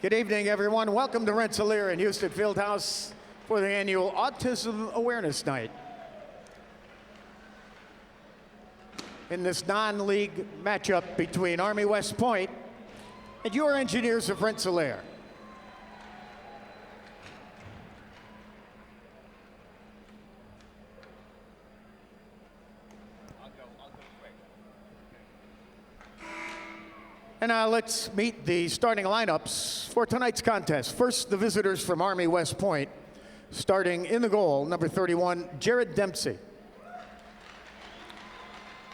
Good evening, everyone. Welcome to Rensselaer and Houston Fieldhouse for the annual Autism Awareness Night. In this non-league matchup between Army West Point and your Engineers of Rensselaer. And now let's meet the starting lineups for tonight's contest. First, the visitors from Army West Point. Starting in the goal, number 31, Jared Dempsey.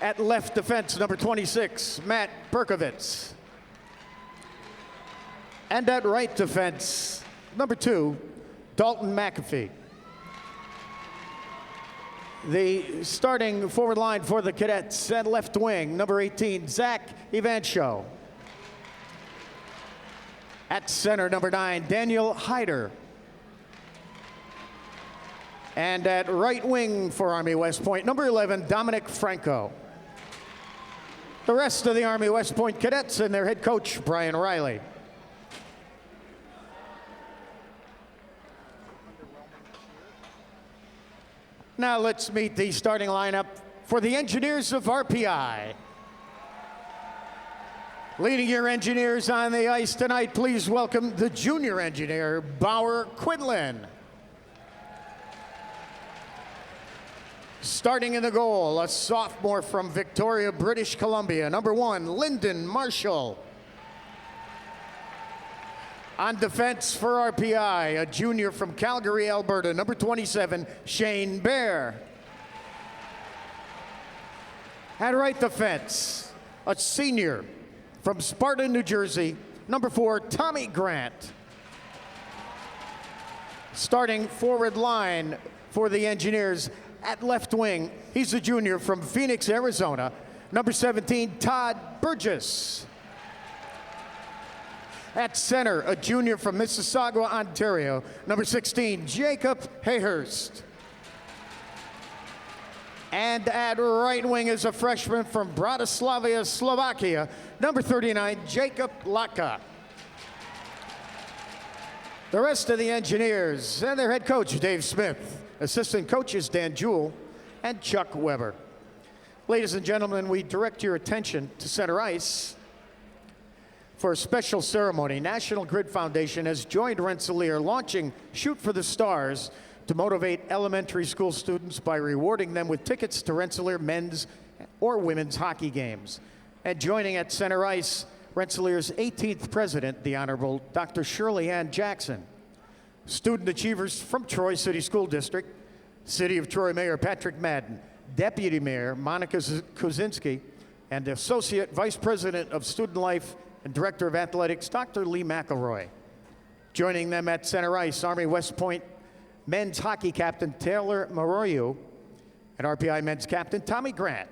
At left defense, number 26, Matt Berkovitz. And at right defense, number 2, Dalton McAfee. The starting forward line for the Cadets at left wing, number 18, Zach Evancho. At center, number 9, Daniel Hyder. And at right wing for Army West Point, number 11, Dominic Franco. The rest of the Army West Point Cadets and their head coach, Brian Riley. Now let's meet the starting lineup for the Engineers of RPI. Leading your Engineers on the ice tonight, please welcome the junior engineer, Bauer Quinlan. Starting in the goal, a sophomore from Victoria, British Columbia, number 1, Lyndon Marshall. On defense for RPI, a junior from Calgary, Alberta, number 27, Shane Bear. At right defense, a senior from Sparta, New Jersey, number 4, Tommy Grant. Starting forward line for the Engineers at left wing, he's a junior from Phoenix, Arizona, number 17, Todd Burgess. At center, a junior from Mississauga, Ontario, number 16, Jacob Hayhurst. And at right wing is a freshman from Bratislava, Slovakia, number 39, Jacob Laka. The rest of the Engineers and their head coach, Dave Smith. Assistant coaches, Dan Jewell and Chuck Weber. Ladies and gentlemen, we direct your attention to center ice for a special ceremony. National Grid Foundation has joined Rensselaer launching Shoot for the Stars to motivate elementary school students by rewarding them with tickets to Rensselaer men's or women's hockey games. And joining at center ice, Rensselaer's 18th president, the Honorable Dr. Shirley Ann Jackson. Student achievers from Troy City School District, City of Troy Mayor Patrick Madden, Deputy Mayor Monica Kuzinski, and Associate Vice President of Student Life and Director of Athletics, Dr. Lee McElroy. Joining them at center ice, Army West Point men's hockey captain Taylor Maroyu and RPI men's captain Tommy Grant.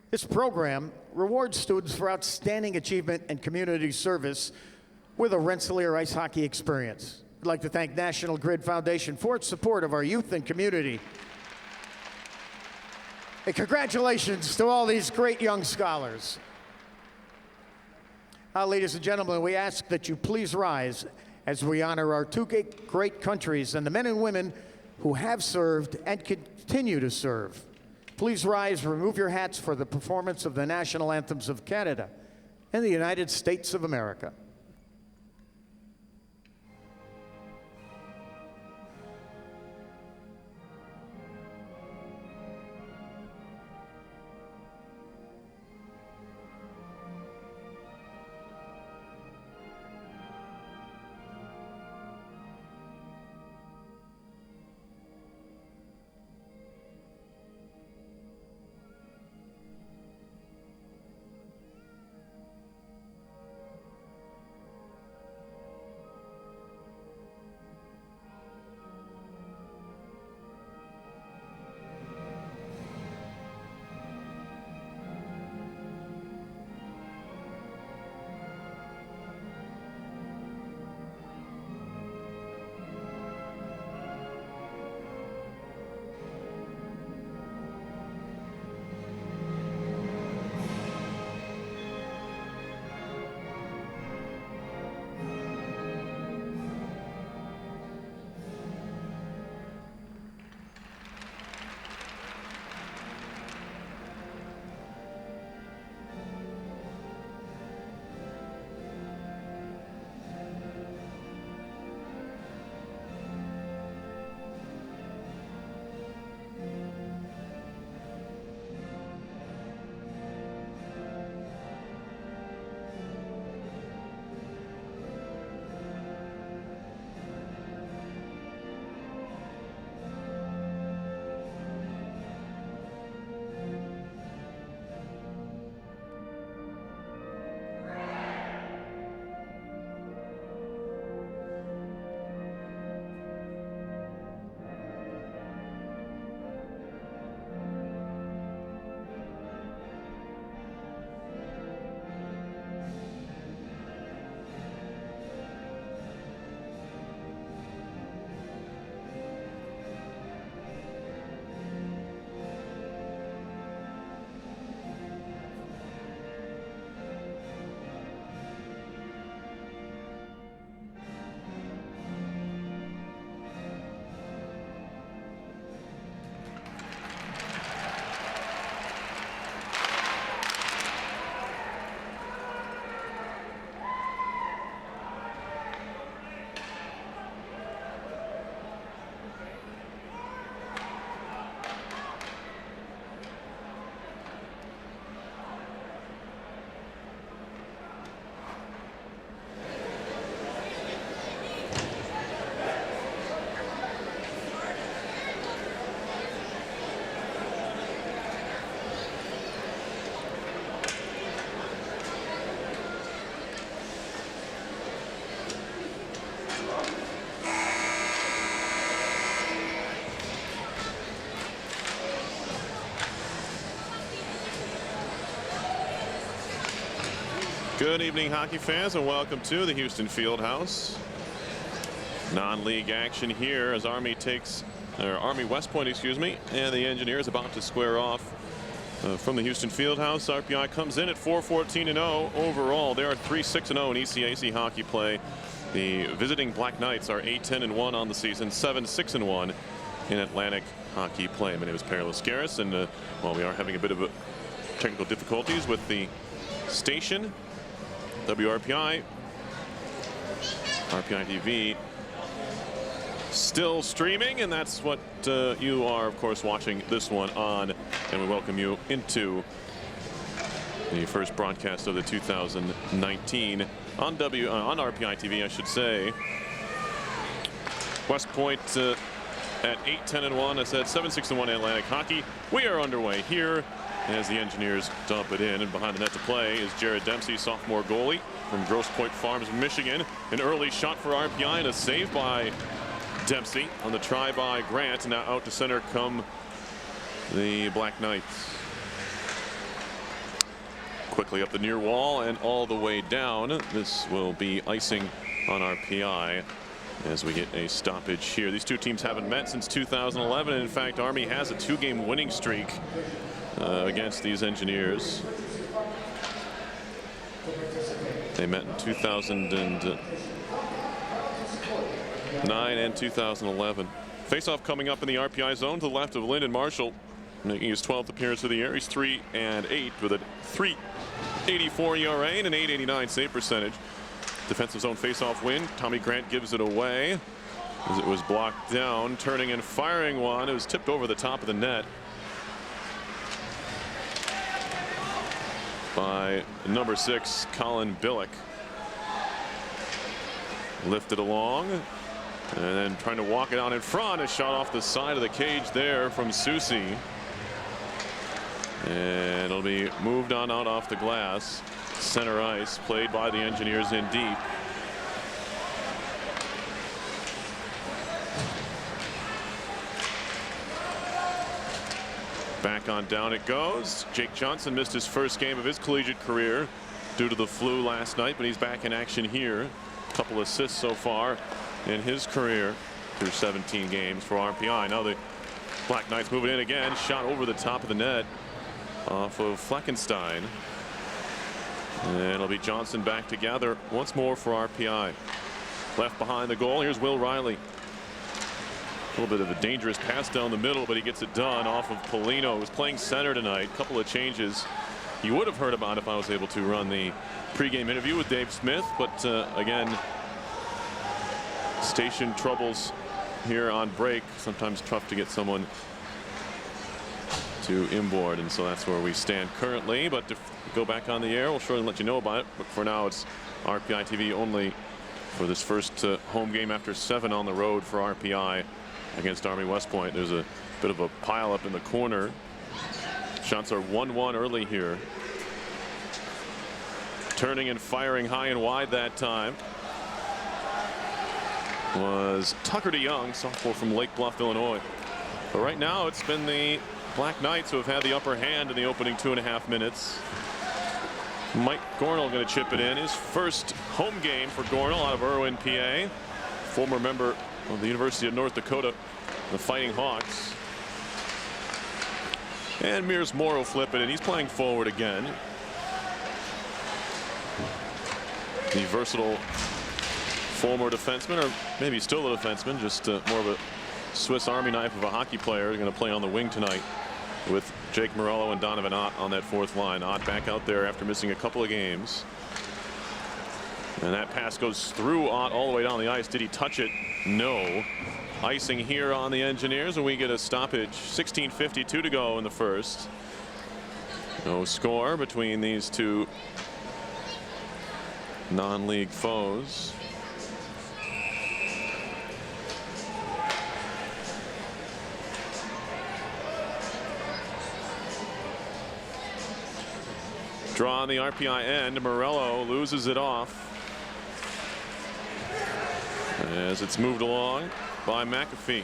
This program rewards students for outstanding achievement and community service with a Rensselaer ice hockey experience. I'd like to thank National Grid Foundation for its support of our youth and community. And congratulations to all these great young scholars. Ladies and gentlemen, we ask that you please rise as we honor our two great countries and the men and women who have served and continue to serve. Please rise, remove your hats for the performance of the national anthems of Canada and the United States of America. Good evening, hockey fans, and welcome to the Houston Fieldhouse. Non-league action here as Army West Point, and the Engineers about to square off from the Houston Fieldhouse. RPI comes in at 4-14-0 overall. They are 3-6-0 in ECAC hockey play. The visiting Black Knights are 8-10-1 on the season, 7-6-1 in Atlantic hockey play. My name is Per Lascaris, and we are having a bit of technical difficulties with the station. WRPI, RPI TV, still streaming, and that's what you are, of course, watching this one on. And we welcome you into the first broadcast of the 2019 on RPI TV, I should say. West Point at 8-10-1. I said 7-6-1 Atlantic hockey. We are underway here as the Engineers dump it in, and behind the net to play is Jared Dempsey, sophomore goalie from Grosse Pointe Farms, Michigan. An early shot for RPI and a save by Dempsey on the try by Grant. Now out to center come the Black Knights. Quickly up the near wall and all the way down. This will be icing on RPI as we get a stoppage here. These two teams haven't met since 2011. And in fact, Army has a 2-game winning streak against these Engineers. They met in 2009 and 2011. Face-off coming up in the RPI zone to the left of Lyndon Marshall, making his 12th appearance of the year. He's 3-8 with a .384 ERA and an .889 save percentage. Defensive zone face-off win. Tommy Grant gives it away as it was blocked down. Turning and firing one. It was tipped over the top of the net by number 6, Colin Billick. Lifted along and then trying to walk it out in front. A shot off the side of the cage there from Susie. And it'll be moved on out off the glass. Center ice played by the Engineers in deep. Back on down it goes. Jake Johnson missed his first game of his collegiate career due to the flu last night, but he's back in action here. A couple assists so far in his career through 17 games for RPI. Now the Black Knights moving in again. Shot over the top of the net off of Fleckenstein. And it'll be Johnson back together once more for RPI. Left behind the goal. Here's Will Riley. A little bit of a dangerous pass down the middle, but he gets it done off of Polino, who's playing center tonight. A couple of changes you would have heard about if I was able to run the pregame interview with Dave Smith. But again, station troubles here on break. Sometimes tough to get someone to inboard, and so that's where we stand currently. But if we go back on the air, we'll surely let you know about it. But for now, it's RPI TV only for this first home game after 7 on the road for RPI against Army West Point. There's a bit of a pile up in the corner. Shots are 1-1 early here. Turning and firing high and wide that time was Tucker DeYoung, sophomore from Lake Bluff, Illinois. But right now it's been the Black Knights who have had the upper hand in the opening 2.5 minutes. Mike Gornall going to chip it in. His first home game for Gornall out of Irwin, PA. Former member of the University of North Dakota, the Fighting Hawks. And Mears Moore will flip it, and he's playing forward again. The versatile former defenseman, or maybe still a defenseman, just more of a Swiss Army knife of a hockey player, going to play on the wing tonight with Jake Morello and Donovan Ott on that fourth line. Ott back out there after missing a couple of games. And that pass goes through Ott all the way down the ice. Did he touch it? No. Icing here on the Engineers, and we get a stoppage. 16:52 to go in the first. No score between these two non-league foes. Draw on the RPI end. Morello loses it off as it's moved along by McAfee.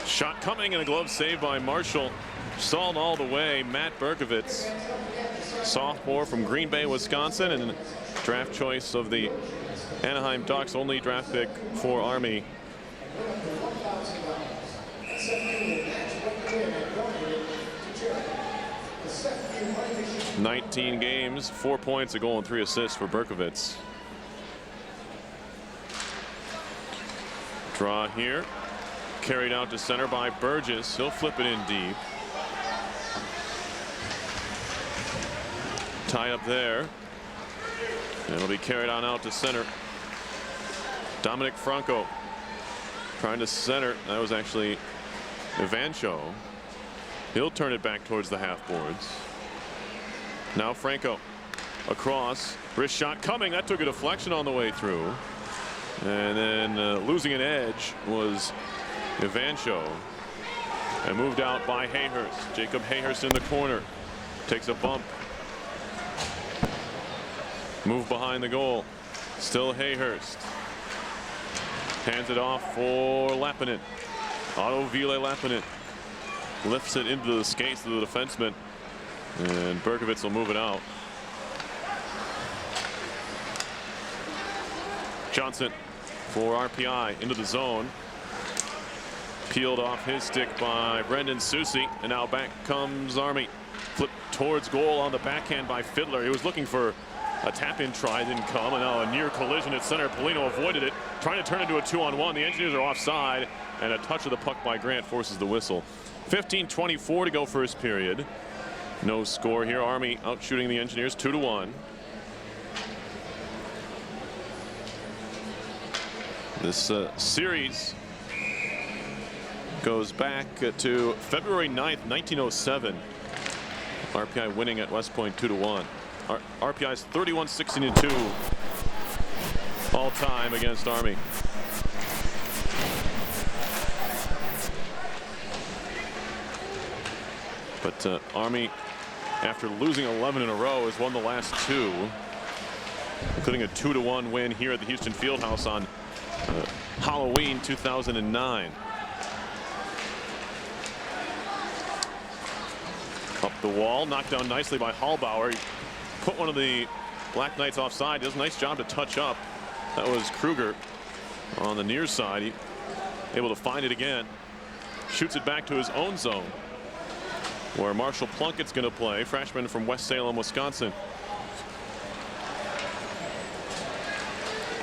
Shot coming and a glove save by Marshall. Stalled all the way. Matt Berkovitz sophomore from Green Bay, Wisconsin, and draft choice of the Anaheim Ducks, only draft pick for Army. "19 games, 4 points, a goal, and 3 assists for Berkovitz." Draw here, carried out to center by Burgess. He'll flip it in deep. Tie up there. And it'll be carried on out to center. Dominic Franco trying to center. That was actually Ivancho. He'll turn it back towards the half boards. Now Franco across. Wrist shot coming. That took a deflection on the way through. And then losing an edge was Ivancho. And moved out by Hayhurst. Jacob Hayhurst in the corner. Takes a bump. Move behind the goal. Still Hayhurst. Hands it off for Lappinen. Otto Ville Lappinen lifts it into the skates of the defenseman. And Berkovitz will move it out. Johnson for RPI into the zone. Peeled off his stick by Brendan Soucy. And now back comes Army. Flip towards goal on the backhand by Fiddler. He was looking for a tap-in try, didn't come, and now a near collision at center. Polino avoided it, trying to turn into a 2-on-1. The Engineers are offside, and a touch of the puck by Grant forces the whistle. 15:24 to go first period. No score here. Army out shooting the Engineers 2-1. This series goes back to February 9th, 1907. RPI winning at West Point 2-1. RPI's 31-16-2 all time against Army. But Army, after losing 11 in a row, has won the last 2, including a 2-1 win here at the Houston Fieldhouse on Halloween 2009. Up the wall, knocked down nicely by Hallbauer. He put one of the Black Knights offside. Does a nice job to touch up. That was Kruger on the near side. He able to find it again. Shoots it back to his own zone, where Marshall Plunkett's going to play, freshman from West Salem, Wisconsin.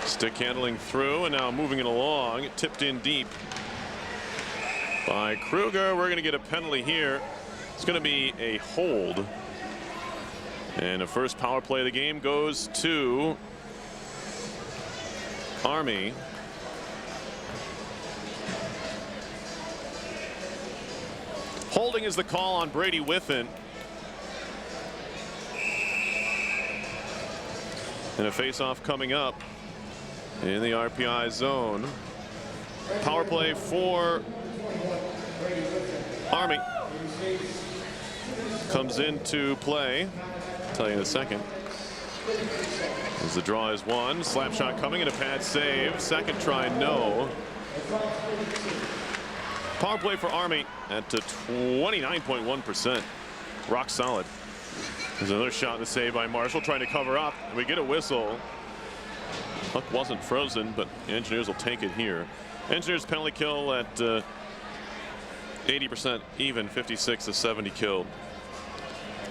Stick handling through, and now moving it along. Tipped in deep by Kruger. We're going to get a penalty here. It's going to be a hold. And the first power play of the game goes to Army. Holding is the call on Brady Whiffen. And a face-off coming up in the RPI zone. Power play for Army comes into play. I'll tell you in a second. As the draw is won. Slap shot coming and a pad save. Second try, no. Power play for Army at 29.1%. Rock solid. There's another shot and a save by Marshall, trying to cover up. And we get a whistle. Puck wasn't frozen, but the Engineers will take it here. Engineers penalty kill at 80% even, 56 to 70 killed.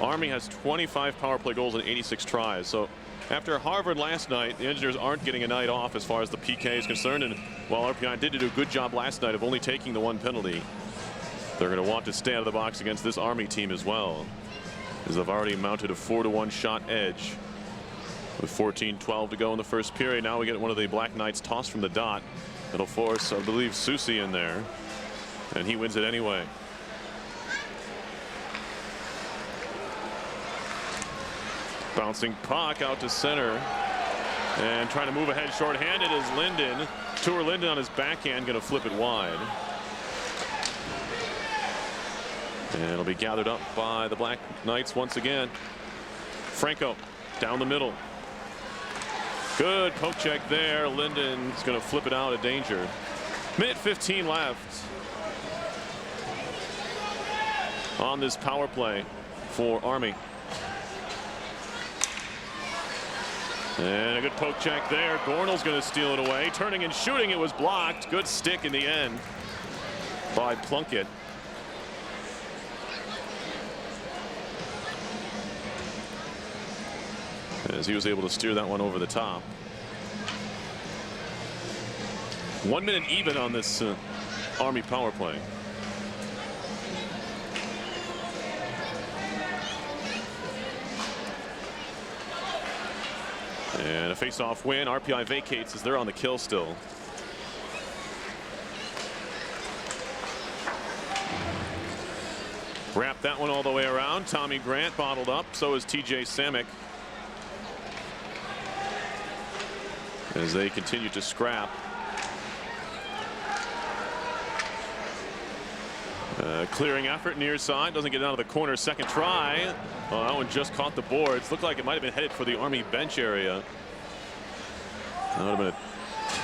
Army has 25 power play goals and 86 tries. So after Harvard last night, the Engineers aren't getting a night off as far as the PK is concerned. And while RPI did do a good job last night of only taking the 1 penalty, they're going to want to stay out of the box against this Army team as well, as they've already mounted a 4-1 shot edge with 14:12 to go in the first period. Now we get one of the Black Knights tossed from the dot. It'll force, I believe, Soucy in there, and he wins it anyway. Bouncing puck out to center, and trying to move ahead shorthanded is Linden. Tour Linden on his backhand, going to flip it wide. And it'll be gathered up by the Black Knights once again. Franco down the middle. Good poke check there. Linden's going to flip it out of danger. Minute 15 left on this power play for Army. And a good poke check there. Gornall's going to steal it away. Turning and shooting, it was blocked. Good stick in the end by Plunkett. As he was able to steer that one over the top. 1 minute even on this Army power play. And a face-off win. RPI vacates as they're on the kill still. Wrap that one all the way around. Tommy Grant bottled up. So is TJ Samick. As they continue to scrap. Clearing effort near side. Doesn't get out of the corner. Second try. Oh, that one just caught the boards. Looked like it might have been headed for the Army bench area. That would have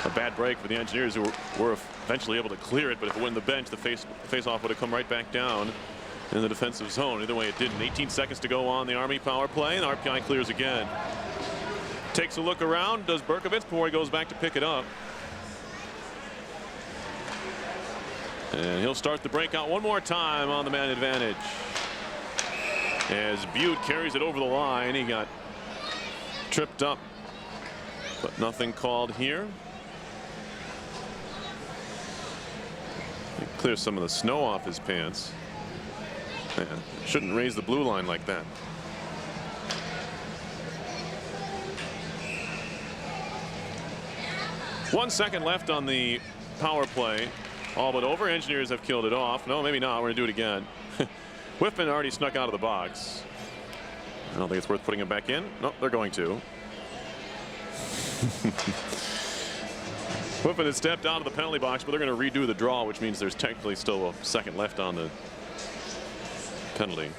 been a bad break for the Engineers, who were eventually able to clear it. But if it went in the bench, the face-off would have come right back down in the defensive zone. Either way, it didn't. 18 seconds to go on the Army power play, and RPI clears again. Takes a look around, does Berkovitz before he goes back to pick it up. And he'll start the breakout one more time on the man advantage. As Butte carries it over the line, he got tripped up, but nothing called here. He clears some of the snow off his pants. Man, shouldn't raise the blue line like that. One second left on the power play. All but over. Engineers have killed it off. No, maybe not. We're going to do it again. Whiffman already snuck out of the box. I don't think it's worth putting him back in. No, they're going to. Whiffman has stepped out of the penalty box, but they're going to redo the draw, which means there's technically still a second left on the penalty.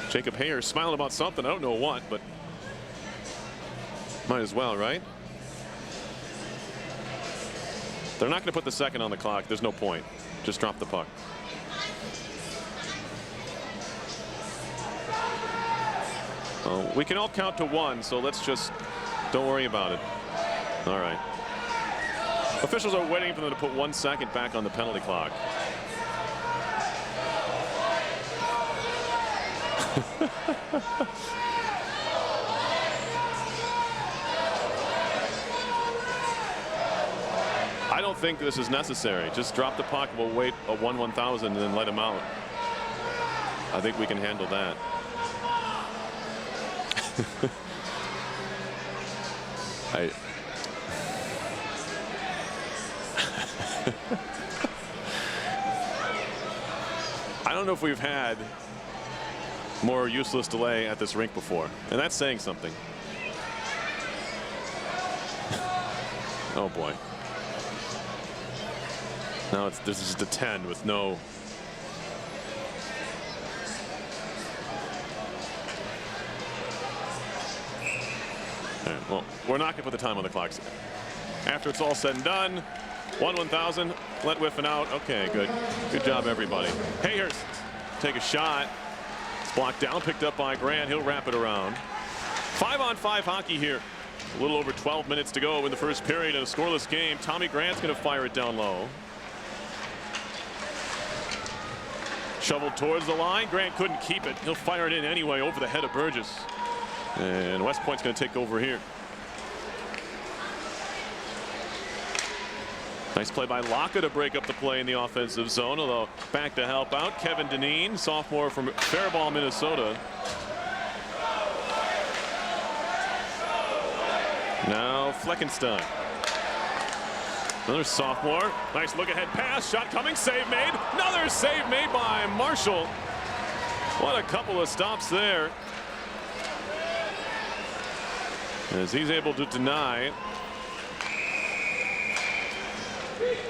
Jacob Hayer smiling about something. I don't know what, but might as well, right? They're not going to put the second on the clock. There's no point. Just drop the puck. We can all count to one, so let's just don't worry about it. All right. Officials are waiting for them to put 1 second back on the penalty clock. I don't think this is necessary. Just drop the puck. We'll wait a 1/1000 and then let him out. I think we can handle that. I don't know if we've had more useless delay at this rink before, and that's saying something. Oh boy. Now this is just a 10 with no. All right, well, we're not going to put the time on the clock. After it's all said and done, 1/1000. Let Whiffin out. Okay, good. Good job, everybody. Hayhurst take a shot. It's blocked down, picked up by Grant. He'll wrap it around. 5-on-5 hockey here. A little over 12 minutes to go in the first period in a scoreless game. Tommy Grant's going to fire it down low. Shoveled towards the line. Grant couldn't keep it. He'll fire it in anyway over the head of Burgess. And West Point's going to take over here. Nice play by Laka to break up the play in the offensive zone, although back to help out Kevin Dineen, sophomore from Faribault, Minnesota. Now Fleckenstein. Another sophomore. Nice look ahead pass. Shot coming. Save made. Another save made by Marshall. What a couple of stops there. As he's able to deny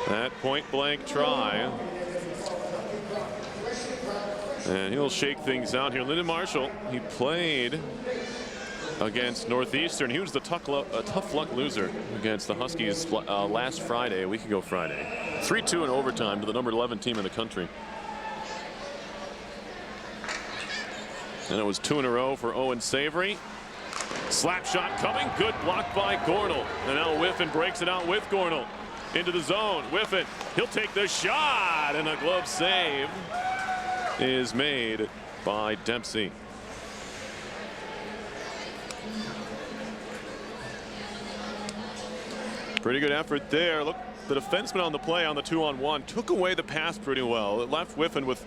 that point blank try. And he'll shake things out here. Lyndon Marshall, he played against Northeastern. He was the tough luck loser against the Huskies last Friday, a week ago Friday. 3-2 in overtime to the number 11 team in the country. And it was 2 in a row for Owen Savory. Slap shot coming. Good block by Gornall. And now Whiffen breaks it out with Gornall. Into the zone. Whiffen. He'll take the shot. And a glove save is made by Dempsey. Pretty good effort there. Look, the defenseman on the play on the 2-on-1 took away the pass pretty well. It left Whiffen with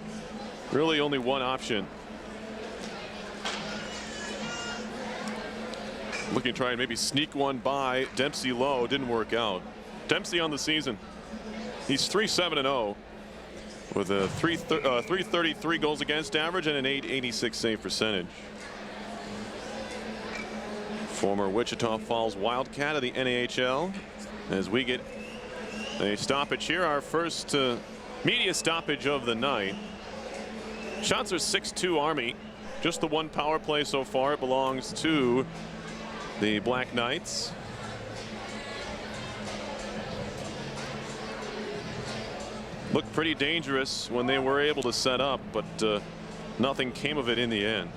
really only one option. Looking to try and maybe sneak one by Dempsey low. Didn't work out. Dempsey on the season. He's 3-7-0 with a 333 goals against average and an .886 save percentage. Former Wichita Falls Wildcat of the NAHL. As we get a stoppage here, our first media stoppage of the night. Shots are 6-2 Army. Just the one power play so far. It belongs to the Black Knights. Looked pretty dangerous when they were able to set up, but nothing came of it in the end.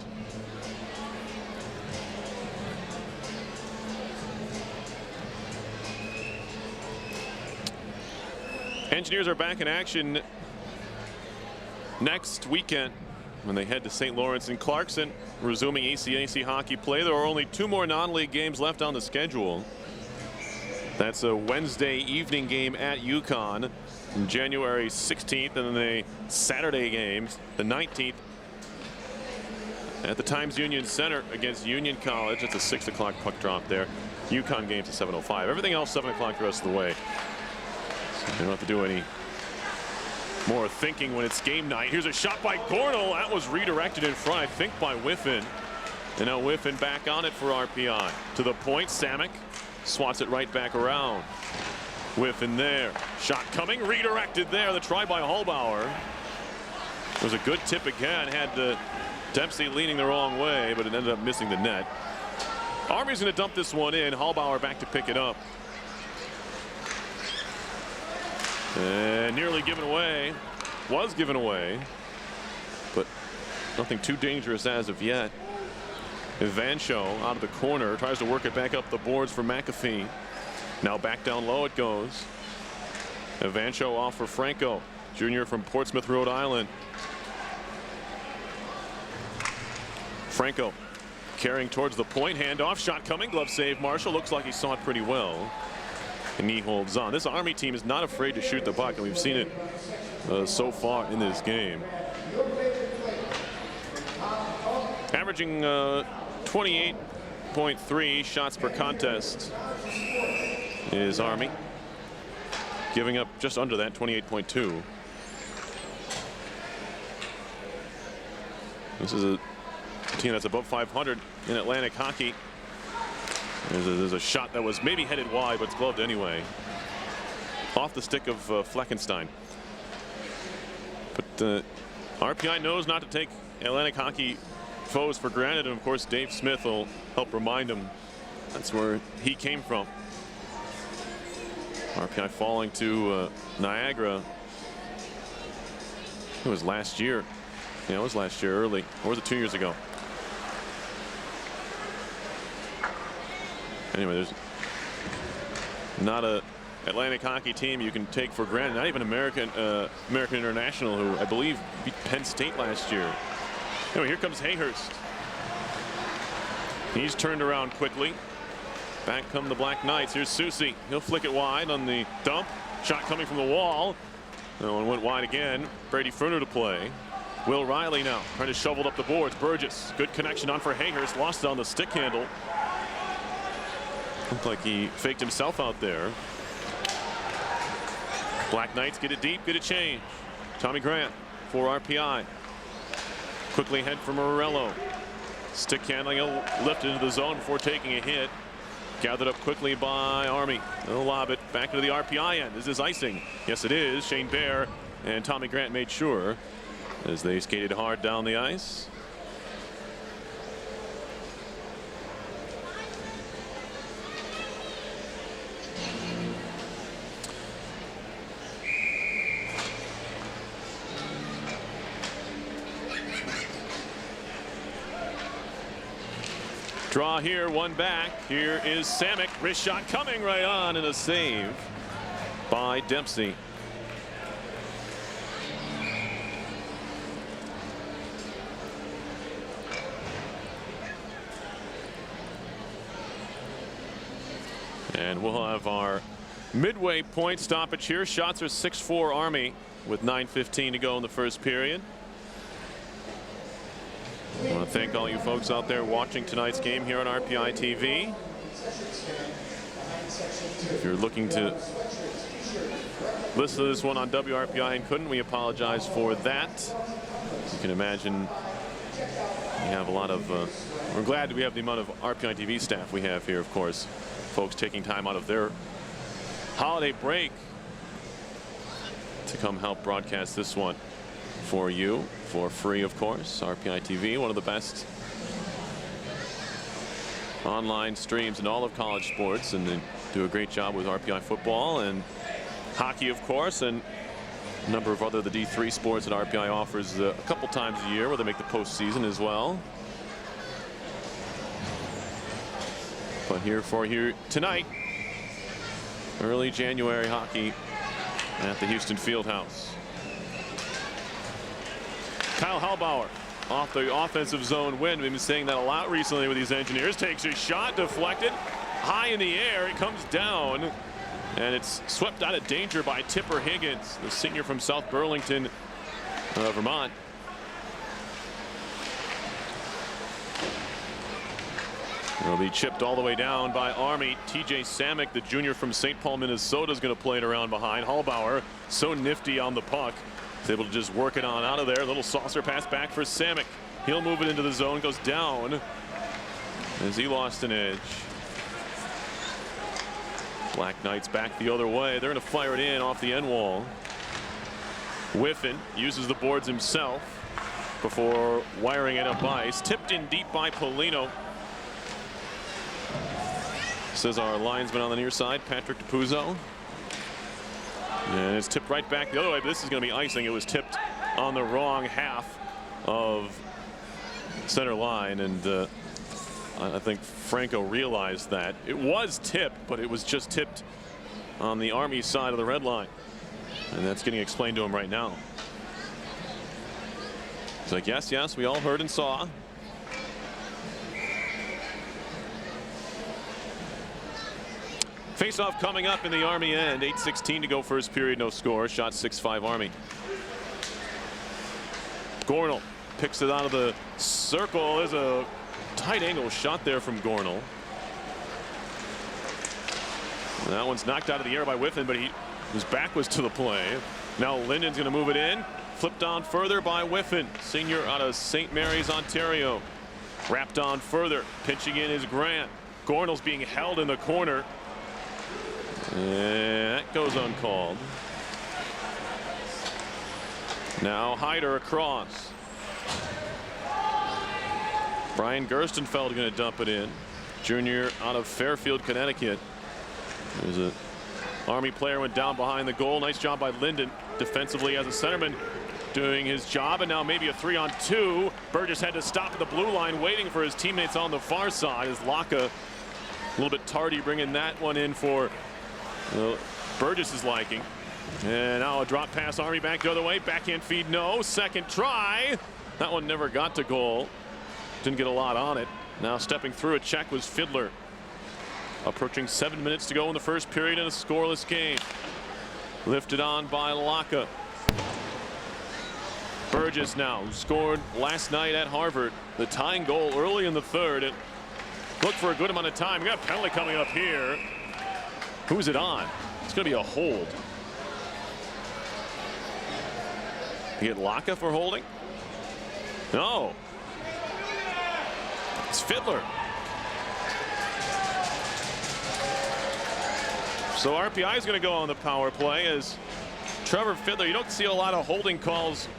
Engineers are back in action next weekend when they head to St. Lawrence and Clarkson, resuming ECAC hockey play. There are only 2 more non-league games left on the schedule. That's a Wednesday evening game at Yukon on January 16th, and then a Saturday game, the 19th, at the Times Union Center against Union College. It's a 6 o'clock puck drop there. Yukon game's at 7:05. Everything else 7 o'clock the rest of the way. So they don't have to do any more thinking when it's game night. Here's a shot by Gornall. That was redirected in front, I think, by Whiffen. And now Whiffen back on it for RPI. To the point, Samek swats it right back around. Whiffen there. Shot coming, redirected there. The try by Hallbauer. It was a good tip again. Had Dempsey leaning the wrong way, but it ended up missing the net. Army's going to dump this one in. Hallbauer back to pick it up. And nearly given away. Was given away. But nothing too dangerous as of yet. Evancho out of the corner tries to work it back up the boards for McAfee. Now back down low it goes. Evancho off for Franco, junior from Portsmouth, Rhode Island. Franco carrying towards the point. Handoff. Shot coming. Glove save. Marshall looks like he saw it pretty well. And he holds on. This Army team is not afraid to shoot the puck, and we've seen it so far in this game. Averaging 28.3 shots per contest is Army. Giving up just under that, 28.2. This is a team that's above 500 in Atlantic hockey. There's a shot that was maybe headed wide, but it's gloved anyway. Off the stick of Fleckenstein. But RPI knows not to take Atlantic hockey foes for granted, and of course Dave Smith will help remind him that's where he came from. RPI falling to Niagara. It was last year. Yeah, it was last year early. Or was it 2 years ago? Anyway, there's not a Atlantic hockey team you can take for granted. Not even American International, who I believe beat Penn State last year. Anyway, here comes Hayhurst. He's turned around quickly. Back come the Black Knights. Here's Soucy. He'll flick it wide on the dump. Shot coming from the wall. That one went wide again. Brady Ferner to play. Will Riley now trying to shovel it up the boards. Burgess, good connection on for Hayhurst. Lost it on the stick handle. Looked like he faked himself out there. Black Knights get it deep, get a change. Tommy Grant for RPI. Quickly ahead for Morello. Stick handling, he'll lift into the zone before taking a hit. Gathered up quickly by Army. They'll lob it back into the RPI end. Is this icing? Yes, it is. Shane Bear and Tommy Grant made sure as they skated hard down the ice. Draw here, one back. Here is Samick. Wrist shot coming right on, and a save by Dempsey. And we'll have our midway point stoppage here. Shots are 6-4 Army with 9:15 to go in the first period. I want to thank all you folks out there watching tonight's game here on RPI TV. If you're looking to listen to this one on WRPI and couldn't, we apologize for that. You can imagine we have a lot of, we're glad we have the amount of RPI TV staff we have here, of course. Folks taking time out of their holiday break to come help broadcast this one for you for free, of course. RPI TV, one of the best online streams in all of college sports, and they do a great job with RPI football and hockey, of course, and a number of other the D3 sports that RPI offers a couple times a year where they make the postseason as well. But here for you tonight, early January hockey at the Houston Fieldhouse. Kyle Hallbauer off the offensive zone win. We've been saying that a lot recently with these Engineers. Takes a shot, deflected, high in the air. It comes down, and it's swept out of danger by Tipper Higgins, the senior from South Burlington, Vermont. It'll be chipped all the way down by Army. TJ Samick, the junior from St. Paul, Minnesota, is going to play it around behind. Hallbauer, so nifty on the puck, is able to just work it on out of there. A little saucer pass back for Samick. He'll move it into the zone, goes down as he lost an edge. Black Knights back the other way. They're going to fire it in off the end wall. Whiffen uses the boards himself before wiring it up ice. Tipped in deep by Polino. Says our linesman on the near side, Patrick DiPuzzo. And it's tipped right back the other way, but this is going to be icing. It was tipped on the wrong half of center line, and I think Franco realized that. It was tipped, but it was just tipped on the Army side of the red line. And that's getting explained to him right now. He's like, yes, yes, we all heard and saw. Face-off coming up in the Army end. 8:16 to go first period, no score. Shot 6-5 Army. Gornell picks it out of the circle. There's a tight angle shot there from Gornell. And that one's knocked out of the air by Whiffen, but his back was to the play. Now Linden's going to move it in. Flipped on further by Whiffen, senior out of St. Mary's, Ontario. Wrapped on further. Pitching in is Grant. Gornell's being held in the corner. And that goes uncalled. Now Hyder across. Brian Gerstenfeld going to dump it in. Junior out of Fairfield, Connecticut. There's an Army player went down behind the goal. Nice job by Linden defensively as a centerman doing his job, and now maybe a 3-on-2. Burgess had to stop at the blue line waiting for his teammates on the far side as Laka a little bit tardy bringing that one in for Burgess's liking. And now a drop pass, Army back the other way. Backhand feed, no. Second try. That one never got to goal. Didn't get a lot on it. Now stepping through a check was Fiddler. Approaching 7 minutes to go in the first period in a scoreless game. Lifted on by Laka. Burgess now, who scored last night at Harvard. The tying goal early in the third. It looked for a good amount of time. We got a penalty coming up here. Who's it on? It's going to be a hold. You get Laka for holding? No. It's Fiddler. So RPI is going to go on the power play as Trevor Fiddler. You don't see a lot of holding calls.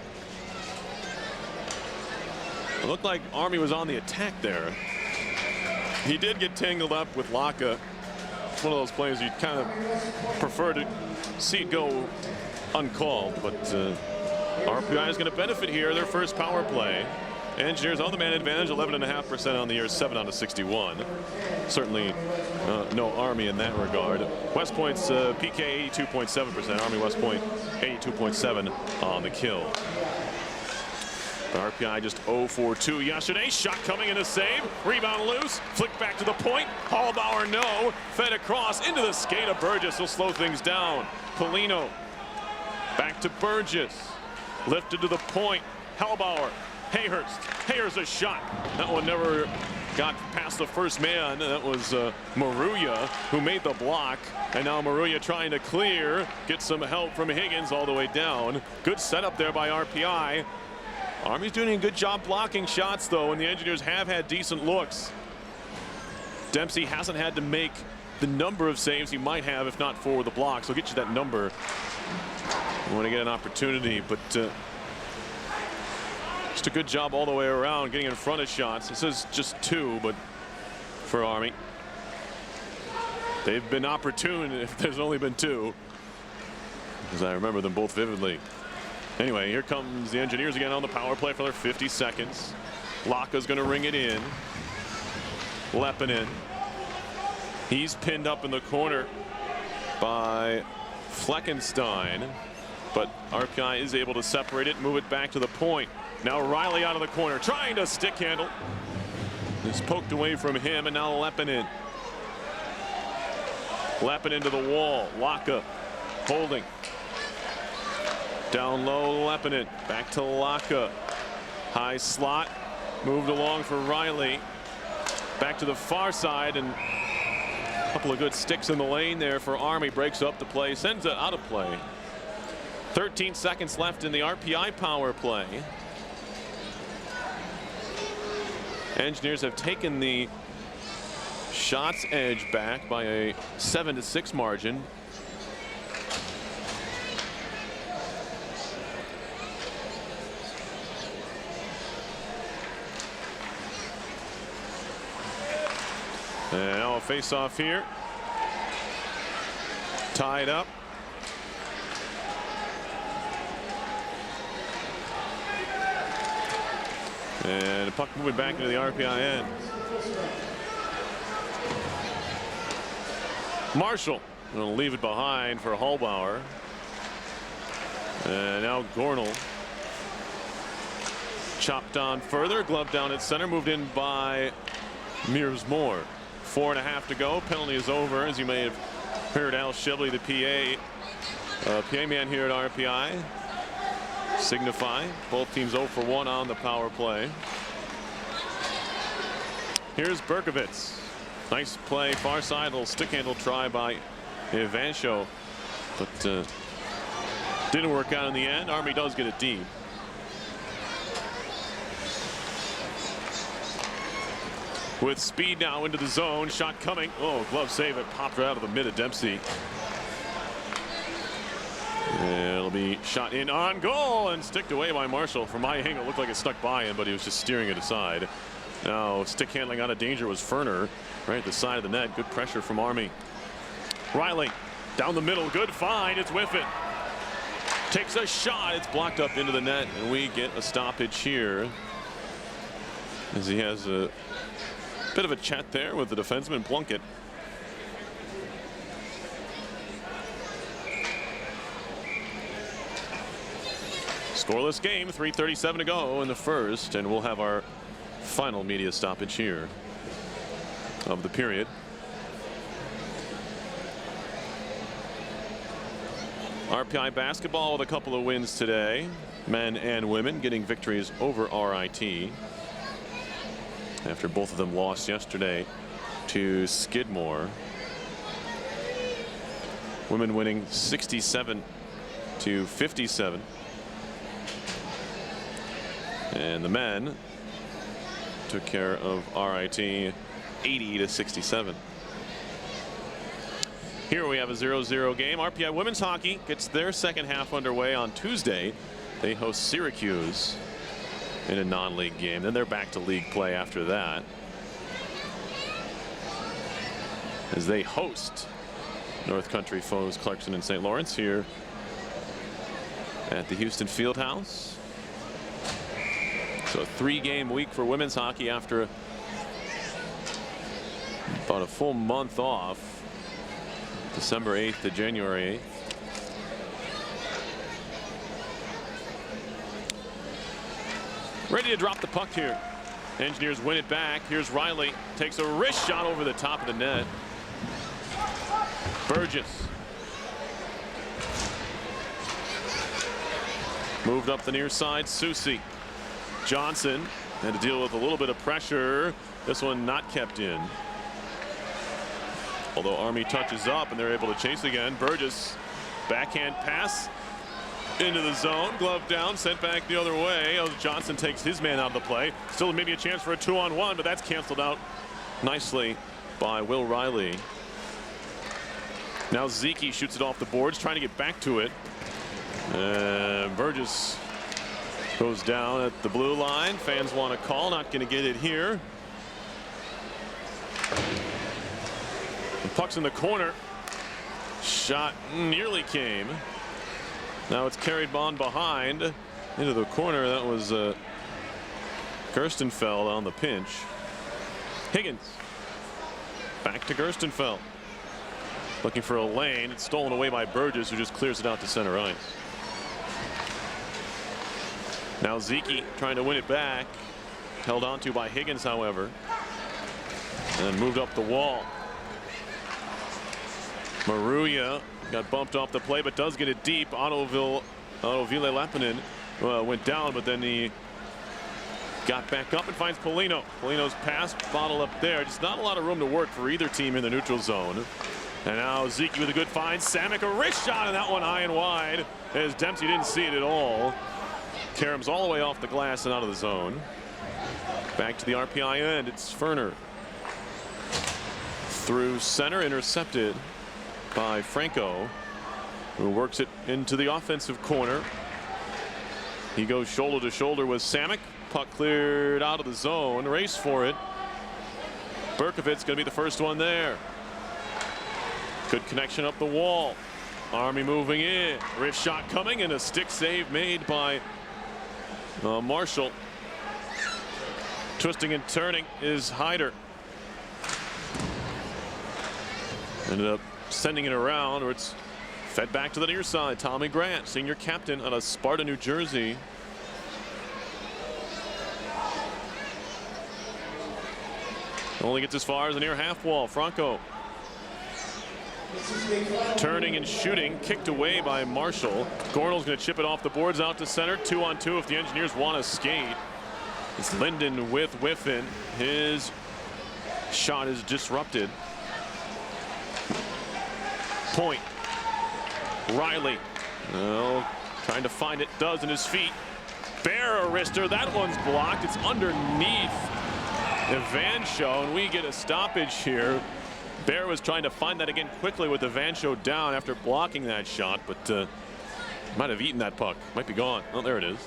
It looked like Army was on the attack there. He did get tangled up with Laka. It's one of those plays you kind of prefer to see it go uncalled, but RPI is going to benefit here. Their first power play. Engineers on the man advantage, 11.5% on the year, 7 out of 61. Certainly no Army in that regard. West Point's PK 82.7%. Army West Point 82.7 on the kill. The RPI just 0 for 2 yesterday. Shot coming in a save. Rebound loose. Flick back to the point. Hallbauer no. Fed across into the skate of Burgess. Will slow things down. Polino back to Burgess. Lifted to the point. Hallbauer. Hayhurst. Hayhurst a shot. That one never got past the first man. That was Maruya who made the block. And now Maruya trying to clear. Get some help from Higgins all the way down. Good setup there by RPI. Army's doing a good job blocking shots, though, and the Engineers have had decent looks. Dempsey hasn't had to make the number of saves he might have if not for the blocks. He'll get you that number. You want to get an opportunity, but just a good job all the way around getting in front of shots. This is just 2, but for Army. They've been opportune if there's only been 2, because I remember them both vividly. Anyway, here comes the Engineers again on the power play for their 50 seconds. Laka's going to ring it in. Leppinen. He's pinned up in the corner by Fleckenstein, but RPI is able to separate it, move it back to the point. Now Riley out of the corner, trying to stick handle. It's poked away from him, and now Leppinen. Leppinen to the wall. Laka holding. Down low, Leppinen. Back to Laka. High slot. Moved along for Riley. Back to the far side, and a couple of good sticks in the lane there for Army. Breaks up the play, sends it out of play. 13 seconds left in the RPI power play. Engineers have taken the shots edge back by a 7-6 margin. And now a face-off here. Tied up. And the puck moving back into the RPI end. Marshall going to leave it behind for Hallbauer. And now Gornell. Chopped on further. Glove down at center. Moved in by Mearsmore. 4.5 to go. Penalty is over, as you may have heard Al Shibley, the PA man here at RPI, signify. Both teams 0 for 1 on the power play. Here's Berkovitz. Nice play, far side, little stick handle try by Ivancho, but didn't work out in the end. Army does get it deep. With speed now into the zone. Shot coming. Oh, glove save. It popped right out of the mid of Dempsey. And it'll be shot in on goal and sticked away by Marshall. From my angle, it looked like it stuck by him, but he was just steering it aside. Now stick handling out of danger was Ferner, right at the side of the net. Good pressure from Army. Riley down the middle. Good find. It's Whiffin. Takes a shot. It's blocked up into the net, and we get a stoppage here, as he has a bit of a chat there with the defenseman Plunkett. Scoreless game, 3:37 to go in the first, and we'll have our final media stoppage here of the period. RPI basketball with a couple of wins today. Men and women getting victories over RIT. After both of them lost yesterday to Skidmore. Women winning 67-57. And the men took care of RIT 80-67. Here we have a 0-0 game. RPI women's hockey gets their second half underway on Tuesday. They host Syracuse in a non-league game. Then they're back to league play after that, as they host North Country foes Clarkson and St. Lawrence here at the Houston Fieldhouse. So a 3-game week for women's hockey after about a full month off. December 8th to January 8th. Ready to drop the puck here. Engineers win it back. Here's Riley. Takes a wrist shot over the top of the net. Burgess. Moved up the near side. Susie. Johnson had to deal with a little bit of pressure. This one not kept in. Although Army touches up and they're able to chase again. Burgess. Backhand pass. Into the zone, glove down, sent back the other way. Johnson takes his man out of the play. Still maybe a chance for a 2-on-1, but that's canceled out nicely by Will Riley. Now Zeke shoots it off the boards, trying to get back to it. Burgess goes down at the blue line. Fans want to call, not going to get it here. The puck's in the corner. Shot nearly came. Now it's carried on behind into the corner. That was Gerstenfeld on the pinch. Higgins back to Gerstenfeld, looking for a lane. It's stolen away by Burgess, who just clears it out to center ice. Now Zeke trying to win it back, held onto by Higgins, however, and moved up the wall. Maruya got bumped off the play, but does get it deep. Otto Ville Lappinen went down, but then he got back up and finds Polino. Polino's pass bottled up there. Just not a lot of room to work for either team in the neutral zone. And now Zeke with a good find. Samek a wrist shot, and that one high and wide, as Dempsey didn't see it at all. Karam's all the way off the glass and out of the zone. Back to the RPI end. It's Ferner through center, intercepted by Franco, who works it into the offensive corner. He goes shoulder to shoulder with Samek. Puck cleared out of the zone. Race for it. Berkovit's going to be the first one there. Good connection up the wall. Army moving in. Wrist shot coming, and a stick save made by Marshall. Twisting and turning is Hyder. Ended up sending it around, or it's fed back to the near side. Tommy Grant, senior captain out of Sparta, New Jersey. Only gets as far as the near half wall. Franco turning and shooting, kicked away by Marshall. Gornall's going to chip it off the boards out to center. 2-on-2 if the Engineers want to skate. It's Linden with Whiffen. His shot is disrupted. Point. Riley. Oh, trying to find it. Does in his feet. Bear a wrister. That one's blocked. It's underneath Evancho, and we get a stoppage here. Bear was trying to find that again quickly with Evancho down after blocking that shot, but might have eaten that puck. Might be gone. Oh, there it is.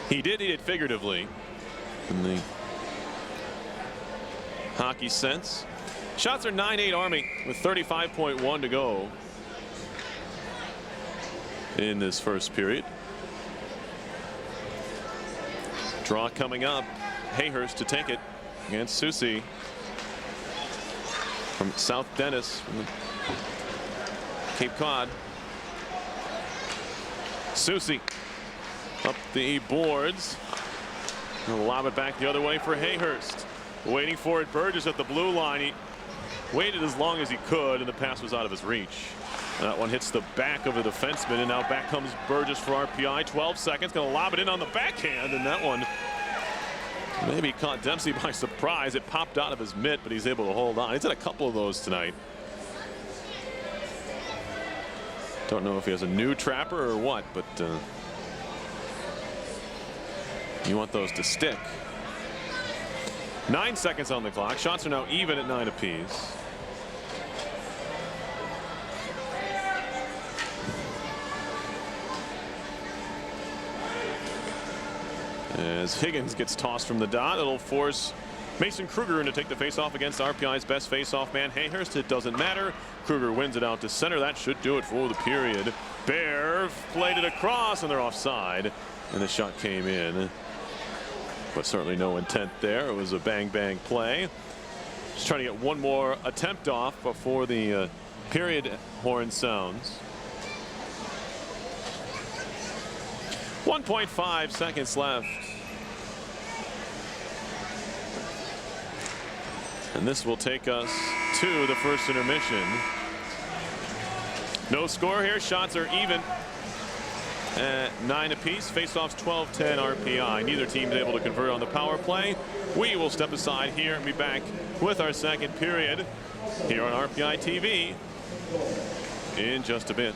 He did eat it figuratively in the hockey sense. Shots are 9-8 Army with 35.1 to go in this first period. Draw coming up. Hayhurst to take it against Susie from South Dennis from Cape Cod. Susie up the boards. He'll lob it back the other way for Hayhurst. Waiting for it. Burgess at the blue line. He waited as long as he could, and the pass was out of his reach. And that one hits the back of the defenseman, and now back comes Burgess for RPI. 12 seconds. Going to lob it in on the backhand, and that one maybe caught Dempsey by surprise. It popped out of his mitt, but he's able to hold on. He's had a couple of those tonight. Don't know if he has a new trapper or what, but you want those to stick. 9 seconds on the clock. Shots are now even at 9 apiece. As Higgins gets tossed from the dot, it'll force Mason Kruger in to take the faceoff against RPI's best faceoff man, Hayhurst. It doesn't matter. Kruger wins it out to center. That should do it for the period. Bear played it across, and they're offside. And the shot came in. But certainly no intent there. It was a bang-bang play. Just trying to get one more attempt off before the period horn sounds. 1.5 seconds left. And this will take us to the first intermission. No score here. Shots are even at 9 apiece. Faceoffs 12-10 RPI. Neither team is able to convert on the power play. We will step aside here and be back with our second period here on RPI TV in just a bit.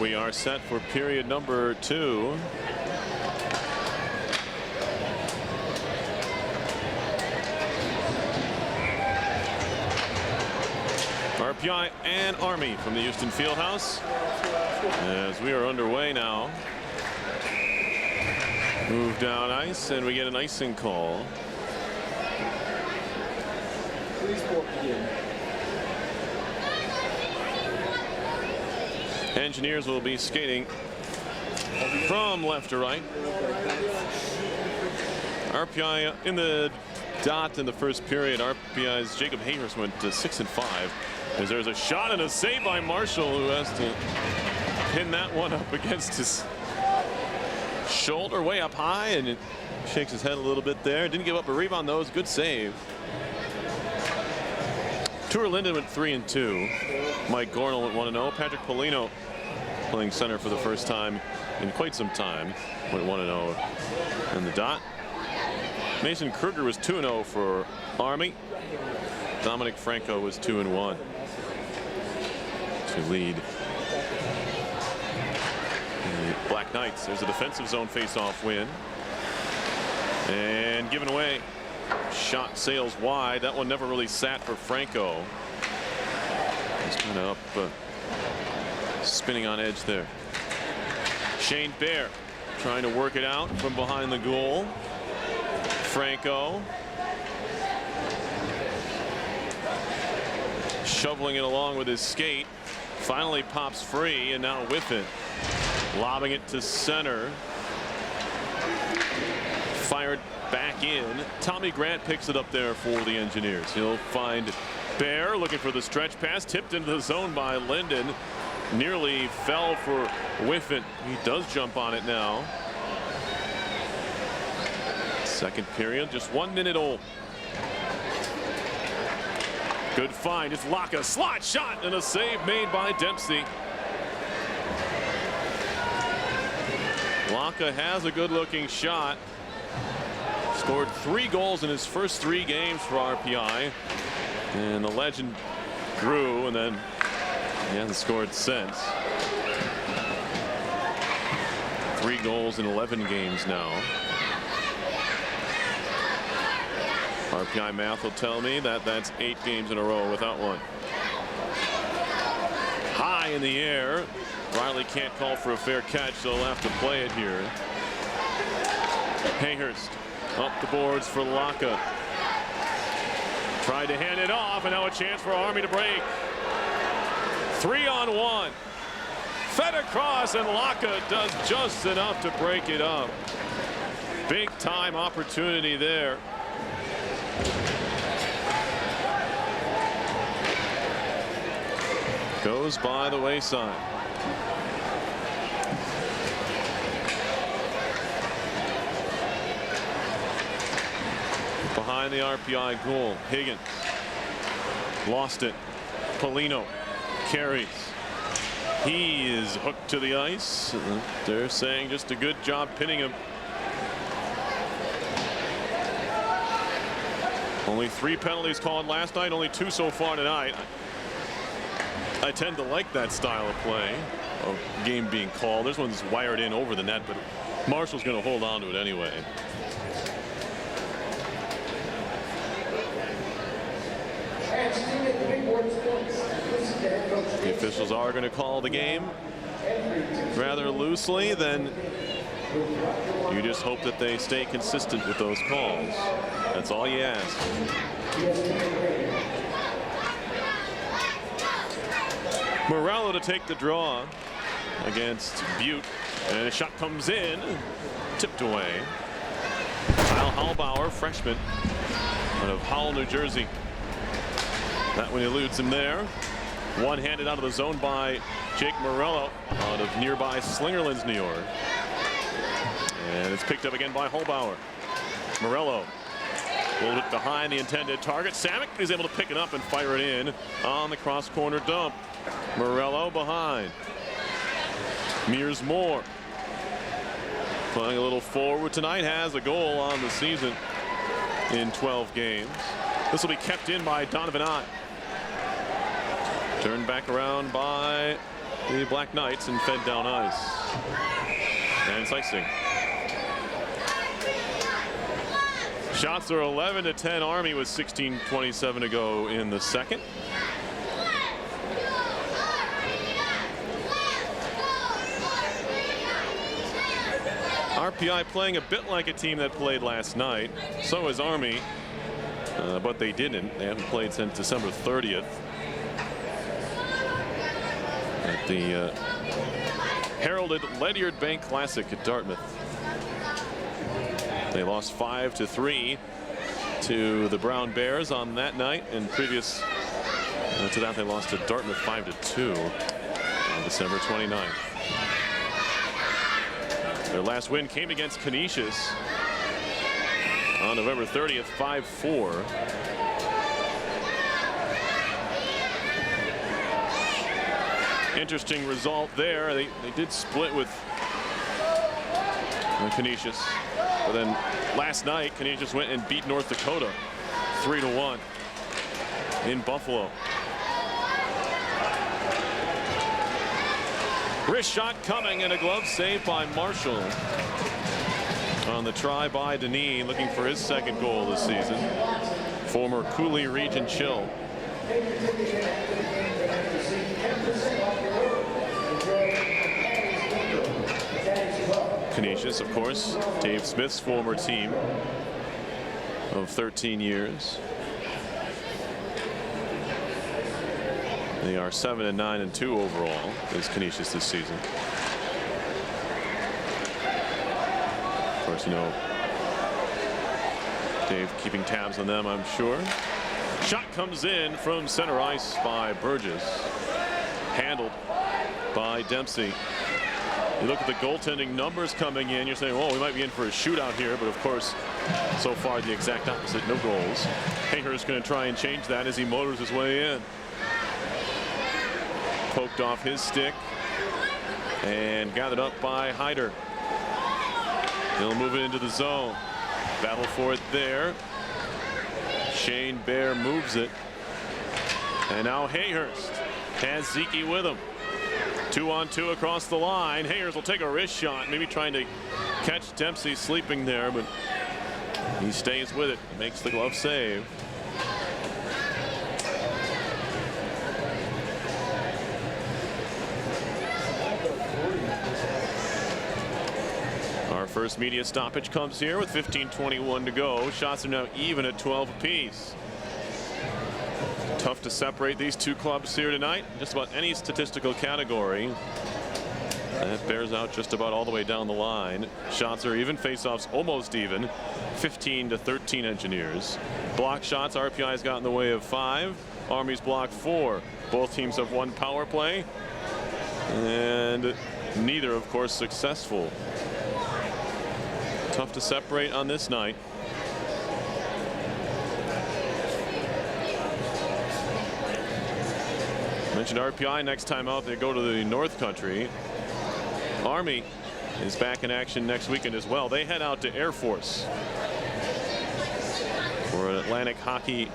We are set for period number 2. RPI and Army from the Houston Fieldhouse as we are underway now. Move down ice and we get an icing call. Engineers will be skating from left to right. RPI in the dot in the first period. RPI's Jacob Hayhurst went to 6-5 as there's a shot and a save by Marshall, who has to pin that one up against his shoulder way up high, and it shakes his head a little bit there. Didn't give up a rebound though. It was a good save. Tour Linden went 3-2. Mike Gornell went 1-0. Patrick Polino, playing center for the first time in quite some time, went 1-0 in the dot. Mason Kruger was 2-0 for Army. Dominic Franco was 2-1 to lead the Black Knights. There's a defensive zone face-off win. And given away. Shot sails wide. That one never really sat for Franco. He's kind of up, spinning on edge there. Shane Bear trying to work it out from behind the goal. Franco shoveling it along with his skate. Finally pops free and now with it. Lobbing it to center. Fired back in. Tommy Grant picks it up there for the Engineers. He'll find Bear looking for the stretch pass, tipped into the zone by Linden. Nearly fell for Whiffen. He does jump on it now. Second period, just 1 minute old. Good find. It's Laka. Slot shot and a save made by Dempsey. Laka has a good looking shot. Scored 3 goals in his first 3 games for RPI. And the legend grew, and then he hasn't scored since. 3 goals in 11 games now. RPI math will tell me that that's 8 games in a row without one. High in the air. Riley can't call for a fair catch, so he'll have to play it here. Hayhurst up the boards for Laka. Tried to hand it off, and now a chance for Army to break. 3-on-1. Fed across, and Laka does just enough to break it up. Big time opportunity there. Goes by the wayside. Behind the RPI goal, Higgins lost it. Polino carries. He is hooked to the ice. They're saying just a good job pinning him. Only 3 penalties called last night, only 2 so far tonight. I tend to like that style of play, of game being called. This one's wired in over the net, but Marshall's going to hold on to it anyway. The officials are going to call the game rather loosely. Then you just hope that they stay consistent with those calls. That's all you ask. Morello to take the draw against Butte, and a shot comes in, tipped away. Kyle Hallbauer, freshman out of Howell, New Jersey. That one eludes him there. One-handed out of the zone by Jake Morello out of nearby Slingerlands, New York. And it's picked up again by Hallbauer. Morello a little bit behind the intended target. Samek is able to pick it up and fire it in on the cross corner dump. Morello behind. Mears Moore playing a little forward tonight, has a goal on the season in 12 games. This will be kept in by Donovan Ott. Turned back around by the Black Knights and fed down ice. And it's icing. Shots are 11-10 Army with 16:27 to go in the second. RPI playing a bit like a team that played last night. So is Army, but they didn't. They haven't played since December 30th at the heralded Ledyard Bank Classic at Dartmouth. They lost 5-3 to the Brown Bears on that night, and previous to that they lost to Dartmouth 5-2 on December 29th. Their last win came against Canisius on November 30th, 5-4. Interesting result there. They did split with Canisius. But then last night, Canisius went and beat North Dakota 3-1 in Buffalo. Wrist shot coming and a glove save by Marshall on the try by Deneen, looking for his second goal this season. Former Cooley Region Chill. Canisius, of course, Dave Smith's former team of 13 years. They are 7-9-2 overall as Canisius this season. Of course, you know, Dave keeping tabs on them, I'm sure. Shot comes in from center ice by Burgess. Handled by Dempsey. You look at the goaltending numbers coming in, you're saying, oh, we might be in for a shootout here, but of course, so far the exact opposite, no goals. Hayhurst's going to try and change that as he motors his way in. Poked off his stick and gathered up by Hyder. He'll move it into the zone. Battle for it there. Shane Bear moves it. And now Hayhurst has Zeke with him. 2-on-2 across the line. Hayhurst will take a wrist shot, maybe trying to catch Dempsey sleeping there, but he stays with it, makes the glove save. Our first media stoppage comes here with 15:21 to go. Shots are now even at 12 apiece. Tough to separate these two clubs here tonight. Just about any statistical category. That bears out just about all the way down the line. Shots are even, faceoffs almost even. 15-13 Engineers. Block shots, RPI's got in the way of 5. Army's blocked 4. Both teams have 1 power play. And neither, of course, successful. Tough to separate on this night. Mentioned RPI next time out, they go to the North Country. Army is back in action next weekend as well. They head out to Air Force for an Atlantic hockey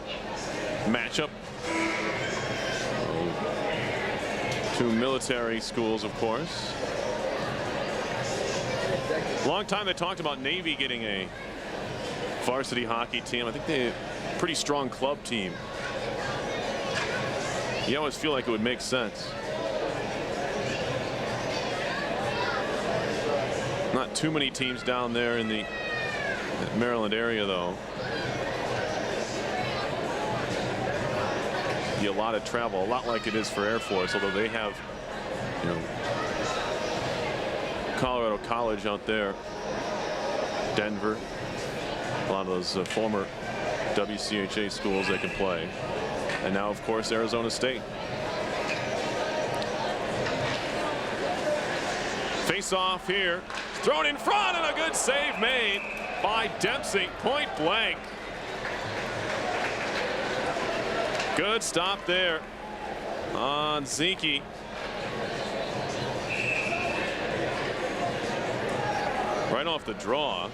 matchup. Two military schools, of course. Long time they talked about Navy getting a varsity hockey team. I think they're a pretty strong club team. You always feel like it would make sense. Not too many teams down there in the Maryland area, though. Be a lot of travel, a lot like it is for Air Force, although they have, you know, Colorado College out there, Denver, a lot of those former WCHA schools they can play. And now, of course, Arizona State. Face off here. Thrown in front and a good save made by Dempsey. Point blank. Good stop there on Zeke. Right off the draw.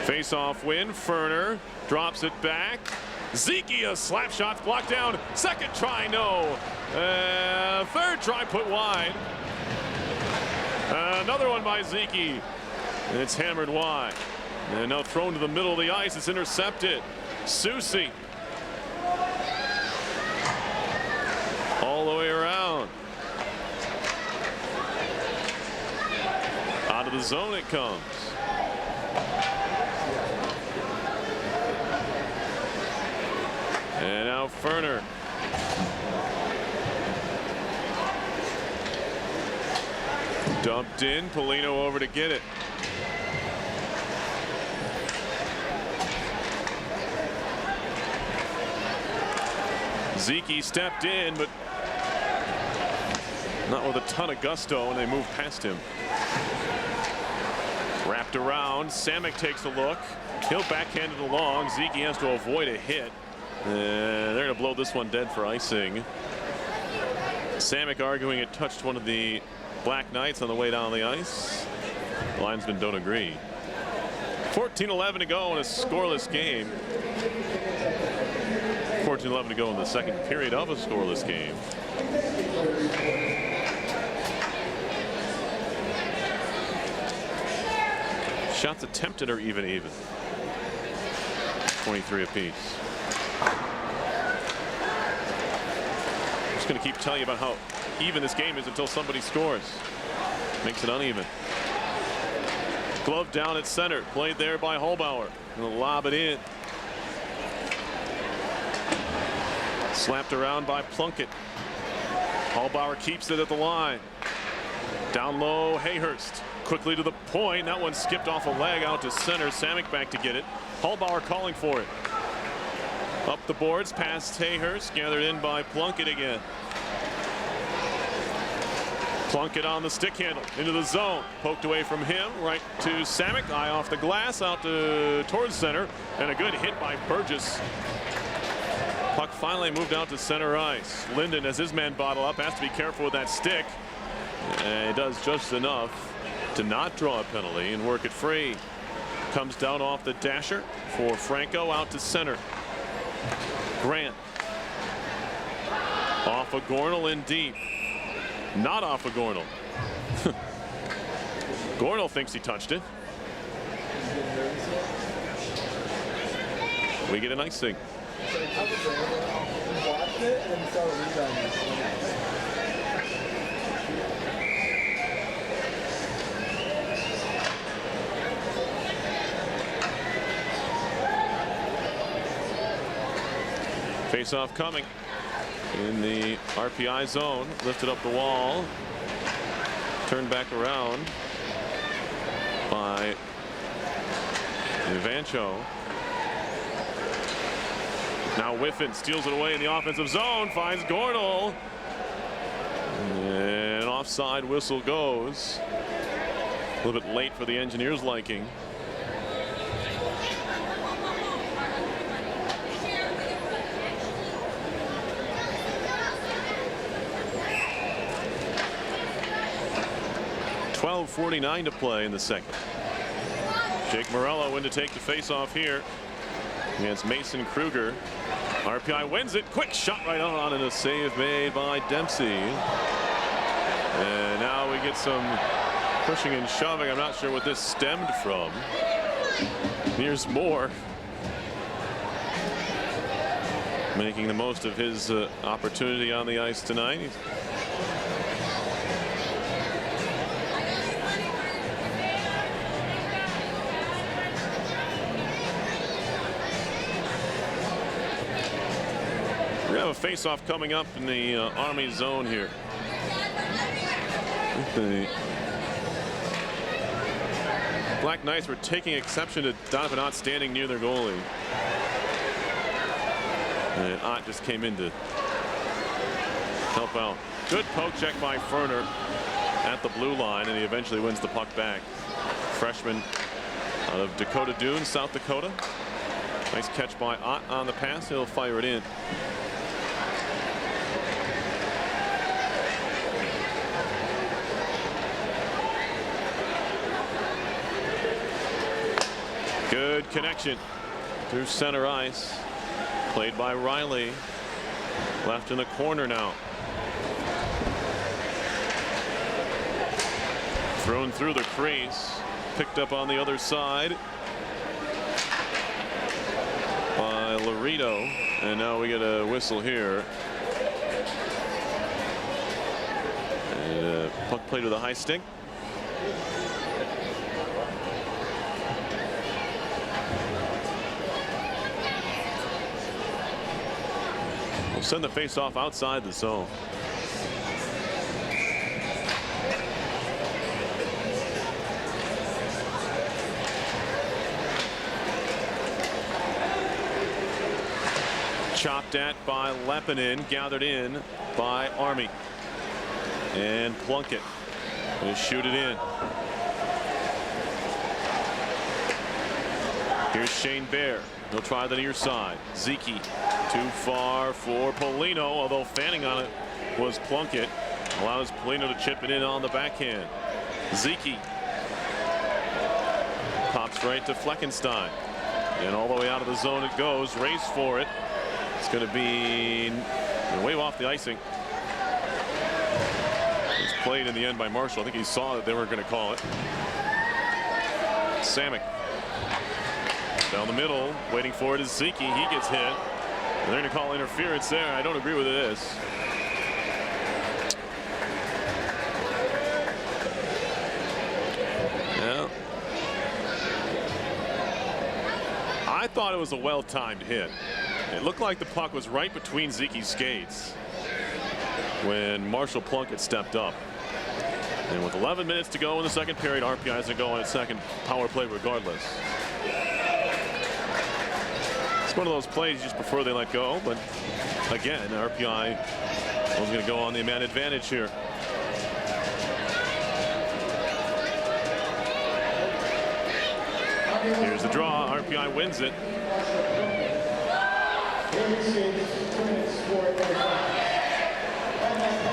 Face-off win. Ferner drops it back. Zeke, a slap shot blocked down. Second try, no. Third try put wide. Another one by Zeke. And it's hammered wide. And now thrown to the middle of the ice. It's intercepted. Susie. All the way around. Out of the zone it comes. And now Ferner. Dumped in. Polino over to get it. Zeke stepped in, but not with a ton of gusto, and they moved past him. Wrapped around. Samek takes a look. He'll backhand it along. Zeke has to avoid a hit. They're going to blow this one dead for icing. Samek arguing it touched one of the Black Knights on the way down the ice. The linesmen don't agree. 14-11 to go in a scoreless game. 14-11 to go in the second period of a scoreless game. Shots attempted are even. 23 apiece. Just going to keep telling you about how even this game is until somebody scores. Makes it uneven. Glove down at center. Played there by Holbauer. He'll lob it in. Slapped around by Plunkett. Holbauer keeps it at the line. Down low, Hayhurst. Quickly to the point. That one skipped off a leg out to center. Samek back to get it. Holbauer calling for it. Up the boards past Hayhurst. Gathered in by Plunkett again. Plunkett on the stick handle. Into the zone. Poked away from him. Right to Samek. Eye off the glass. Out towards center. And a good hit by Burgess. Puck finally moved out to center ice. Linden, as his man bottle up, has to be careful with that stick. And it does just enough to not draw a penalty and work it free. Comes down off the dasher for Franco out to center. Grant. Off of Gornell in deep. Not off of Gornell. Gornell thinks he touched it. We get an icing. Face-off coming in the RPI zone. Lifted up the wall. Turned back around by Ivancho. Now Whiffen steals it away in the offensive zone. Finds Gornell. And offside whistle goes. A little bit late for the Engineers' liking. .49 to play in the second. Jake Morello in to take the face-off here against Mason Kruger. RPI wins it. Quick shot right on and a save made by Dempsey. And now we get some pushing and shoving. I'm not sure what this stemmed from. Here's Moore making the most of his opportunity on the ice tonight. We have a face-off coming up in the Army zone here. The Black Knights were taking exception to Donovan Ott standing near their goalie. And Ott just came in to help out. Good poke check by Ferner at the blue line, and he eventually wins the puck back. Freshman out of Dakota Dunes, South Dakota. Nice catch by Ott on the pass. He'll fire it in. Good connection through center ice. Played by Riley. Left in the corner now. Thrown through the crease. Picked up on the other side by Laredo. And now we get a whistle here. And puck played with a high stick. We'll send the face-off outside the zone. Chopped at by Lepinin, gathered in by Army. And Plunkett will shoot it in. Here's Shane Bear. He'll try the near side. Zeke too far for Polino, although fanning on it was Plunkett. Allows Polino to chip it in on the backhand. Zeke pops right to Fleckenstein. And all the way out of the zone it goes. Race for it. It's going to be wave off the icing. It's played in the end by Marshall. I think he saw that they were going to call it. Samick down the middle, waiting for it is Zeke. He gets hit. And they're going to call interference there. I don't agree with this. Yeah. I thought it was a well-timed hit. It looked like the puck was right between Zeke's skates when Marshall Plunkett stepped up. And with 11 minutes to go in the second period, RPI is going to go on its second power play regardless. It's one of those plays you just prefer they let go, but again, RPI was going to go on the man advantage here. Here's the draw. RPI wins it.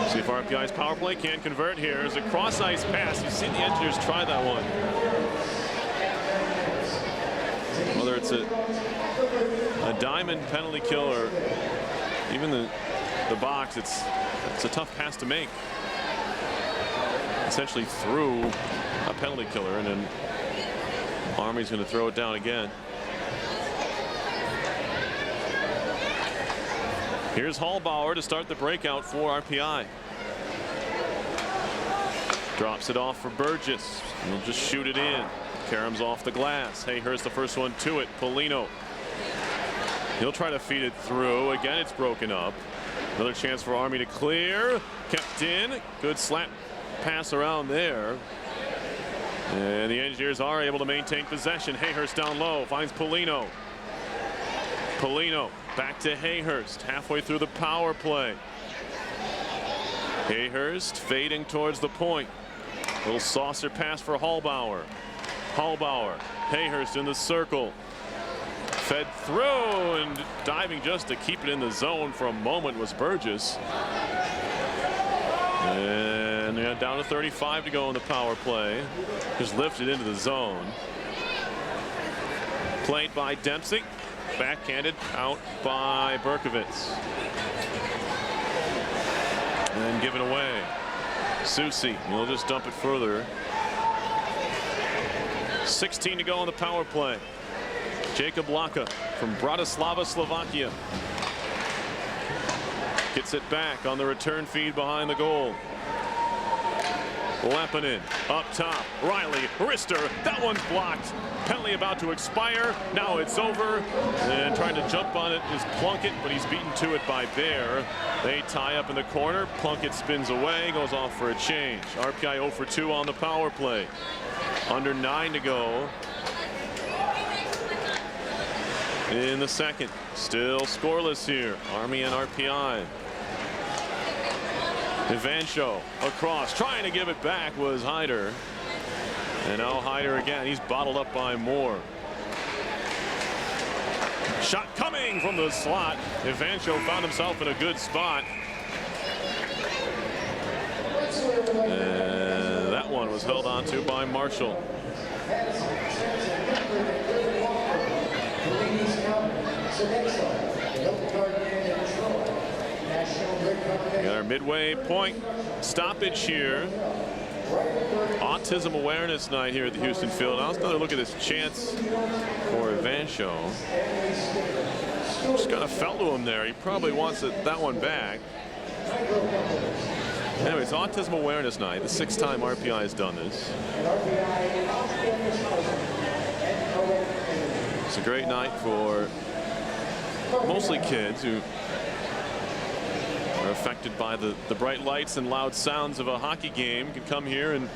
See if RPI's power play can convert here. There's a cross ice pass. You've seen the Engineers try that one. Whether it's a diamond penalty kill or even the box, it's a tough pass to make. Essentially through a penalty killer, and then Army's going to throw it down again. Here's Hallbauer to start the breakout for RPI. Drops it off for Burgess. He'll just shoot it in. Karam's off the glass. Hayhurst the first one to it. Polino. He'll try to feed it through. Again, it's broken up. Another chance for Army to clear. Kept in. Good slap pass around there. And the Engineers are able to maintain possession. Hayhurst down low. Finds Polino. Polino back to Hayhurst. Halfway through the power play. Hayhurst fading towards the point. Little saucer pass for Hallbauer. Hallbauer. Hayhurst in the circle. Fed through, and diving just to keep it in the zone for a moment was Burgess. And yeah, down to 35 to go in the power play. Just lifted into the zone. Played by Dempsey. Backhanded out by Berkovitz. And given away. Susi will just dump it further. 16 to go on the power play. Jacob Laka from Bratislava, Slovakia. Gets it back on the return feed behind the goal. Lepinin up top. Riley, wrister. That one's blocked. Penalty about to expire. Now it's over. And trying to jump on it is Plunkett, but he's beaten to it by Bear. They tie up in the corner. Plunkett spins away, goes off for a change. RPI 0 for 2 on the power play. Under 9 to go in the second. Still scoreless here. Army and RPI. Evancho across, trying to give it back was Hyder. And now Hyder again. He's bottled up by Moore. Shot coming from the slot. Evancho found himself in a good spot. And that one was held onto by Marshall. We got our midway point stoppage here. Autism Awareness Night here at the Houston Field. Now let's another look at this chance for Vansho. Just kind of fell to him there. He probably wants that one back. Anyways, Autism Awareness Night. The 6th time RPI has done this. It's a great night for mostly kids who are affected by the bright lights and loud sounds of a hockey game. Can come here and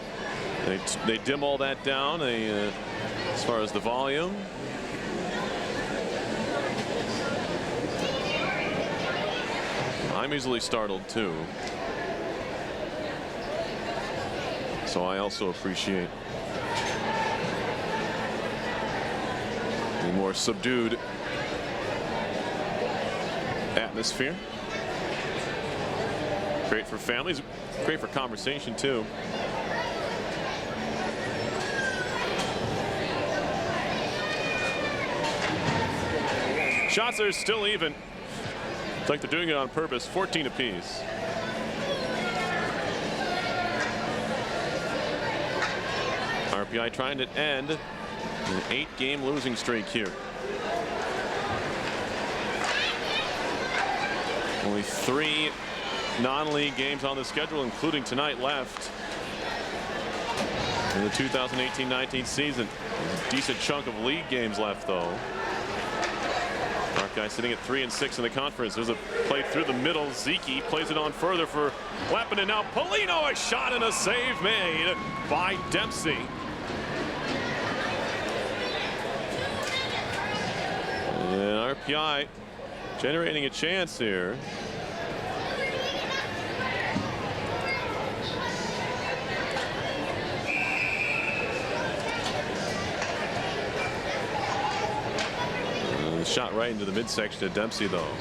they dim all that down as far as the volume. I'm easily startled too. So I also appreciate the more subdued atmosphere. Great for families, great for conversation too. Shots are still even. It's like they're doing it on purpose. 14 apiece. RPI trying to end an 8-game losing streak here. Only 3 non-league games on the schedule, including tonight, left in the 2018-19 season. There's a decent chunk of league games left, though. RPI sitting at 3-6 in the conference. There's a play through the middle. Zeke plays it on further for Lappin, and now Polino, a shot and a save made by Dempsey. And RPI generating a chance here. Shot right into the midsection of Dempsey, though.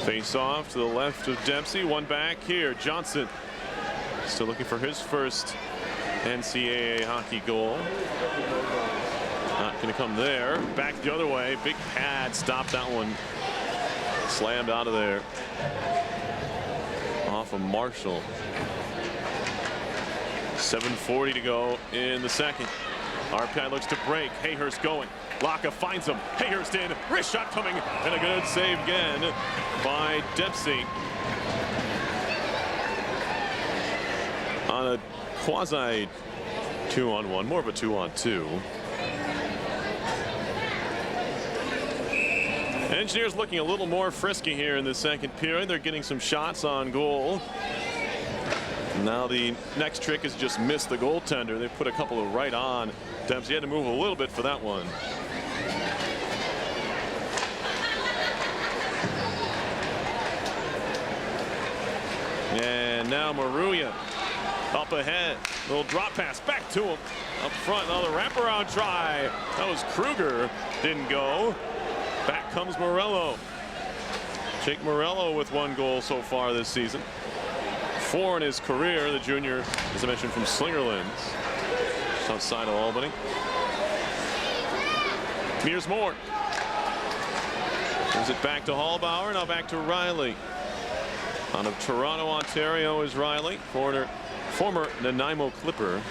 Face off to the left of Dempsey. One back here. Johnson still looking for his first NCAA hockey goal. Not going to come there. Back the other way. Big pad. Stopped that one. Slammed out of there. Off of Marshall. 7:40 to go in the second. RPI looks to break. Hayhurst going. Laka finds him. Hayhurst in. Wrist shot coming. And a good save again by Dempsey. On a quasi 2-on-1. More of a 2-on-2. Engineers looking a little more frisky here in the second period. They're getting some shots on goal. Now the next trick is just miss the goaltender. They put a couple of right on Dempsey. Had to move a little bit for that one. And now Maruya up ahead. Little drop pass back to him. Up front, another wraparound try. That was Kruger. Didn't go. Back comes Morello. Jake Morello with 1 goal so far this season. 4 in his career. The junior, as I mentioned, from Slingerlands, just outside of Albany. Here's more. Gives it back to Hallbauer. Now back to Riley. Out of Toronto, Ontario is Riley, former Nanaimo Clipper.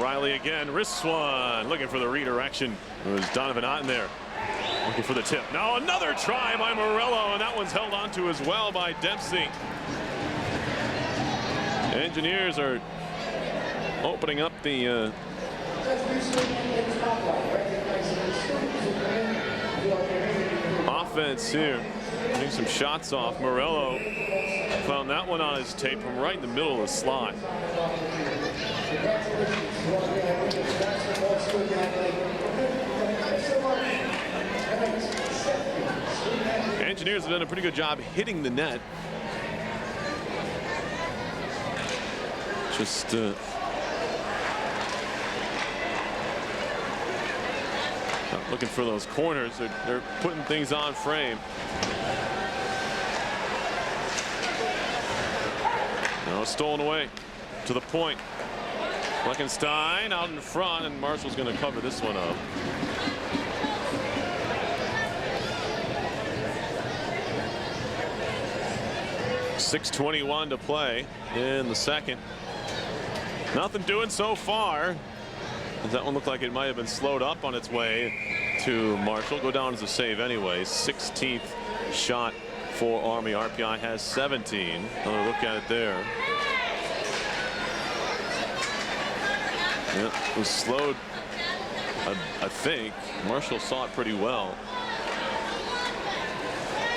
Riley again, wrists one, looking for the redirection. It was Donovan Otten there. Looking for the tip. Now another try by Morello, and that one's held onto as well by Dempsey. Engineers are opening up the offense here. Getting some shots off. Morello found that one on his tape from right in the middle of the slot. Engineers have done a pretty good job hitting the net. Just looking for those corners. They're putting things on frame. Now stolen away. to the point. Fleckenstein out in front, and Marshall's going to cover this one up. .621 to play in the second. Nothing doing so far. That one looked like it might have been slowed up on its way to Marshall. Go down as a save anyway. 16th shot for Army. RPI has 17. Another look at it there. Yeah, it was slowed. I think Marshall saw it pretty well.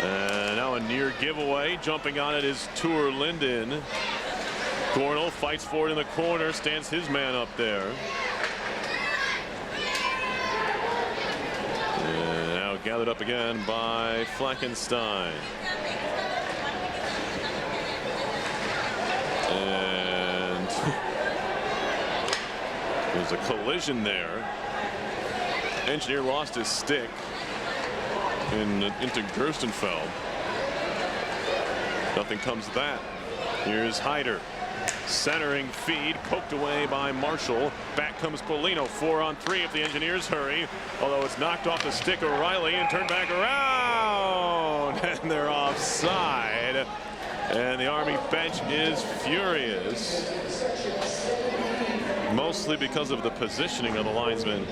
And now a near giveaway. Jumping on it is Tour Linden. Gornall fights for it in the corner. Stands his man up there. And now gathered up again by Fleckenstein. And there's a collision there. Engineer lost his stick into Gerstenfeld. Nothing comes of that. Here's Hyder. Centering feed poked away by Marshall. Back comes Polino. 4-on-3 if the Engineers hurry. Although it's knocked off the stick of Riley and turned back around. And they're offside. And the Army bench is furious. Mostly because of the positioning of the linesman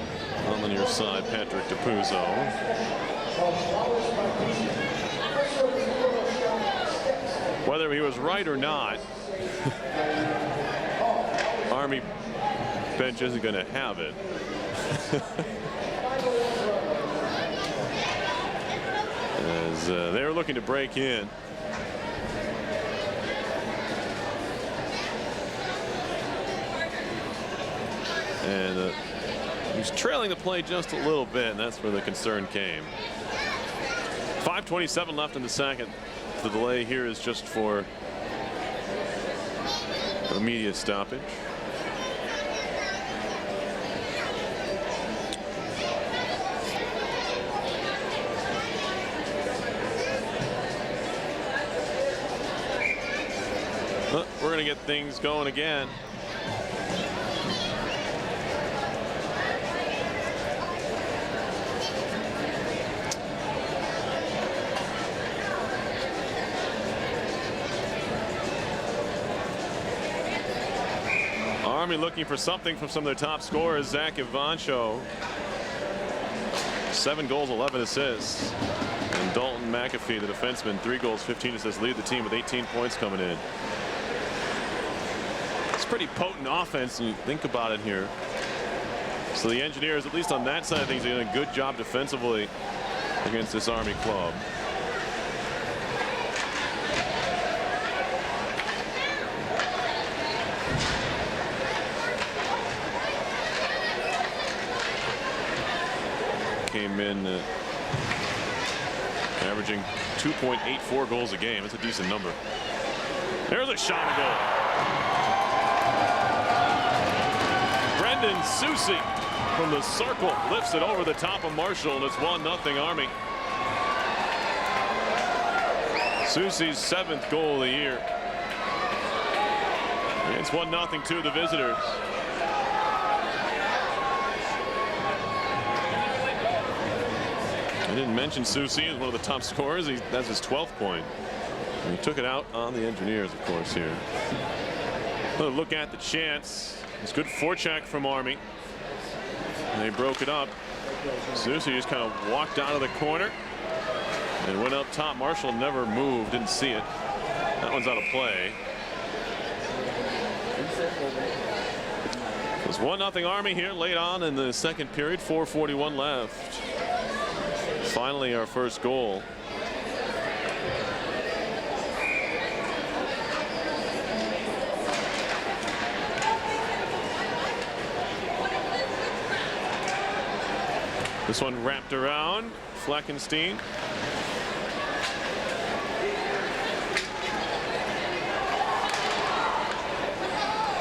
on the near side, Patrick DiPuzzo. Whether he was right or not, Army bench isn't going to have it. As they're looking to break in. And he was trailing the play just a little bit, and that's where the concern came. 5:27 left in the second. The delay here is just for a media stoppage. But we're going to get things going again. Army looking for something from some of their top scorers. Zach Ivancho, 7 goals, 11 assists. And Dalton McAfee, the defenseman, 3 goals, 15 assists, lead the team with 18 points coming in. It's pretty potent offense when you think about it here. So the Engineers, at least on that side of things, are doing a good job defensively against this Army club. Came in averaging 2.84 goals a game. It's a decent number. There's a shot and goal. Brendan Susie from the circle lifts it over the top of Marshall, and it's 1-0 Army. Susie's 7th goal of the year. It's 1-0 to the visitors. I didn't mention Susie as one of the top scorers. That's his 12th point. And he took it out on the Engineers, of course, here. Another look at the chance. It's good forecheck from Army. And they broke it up. Susie just kind of walked out of the corner and went up top. Marshall never moved, didn't see it. That one's out of play. It was 1-0 Army here late on in the second period. 4:41 left. Finally, our first goal. This one wrapped around Fleckenstein.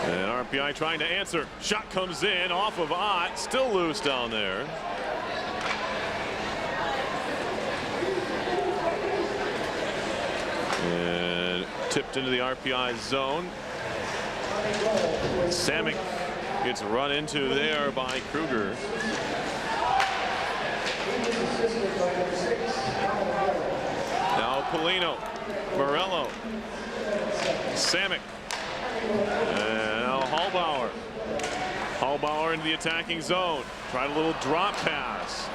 And RPI trying to answer. Shot comes in off of Ott. Still loose down there. And tipped into the RPI zone. Samick gets run into there by Kruger. Now Polino, Morello, Samick, and now Hallbauer. Hallbauer into the attacking zone. Tried a little drop pass.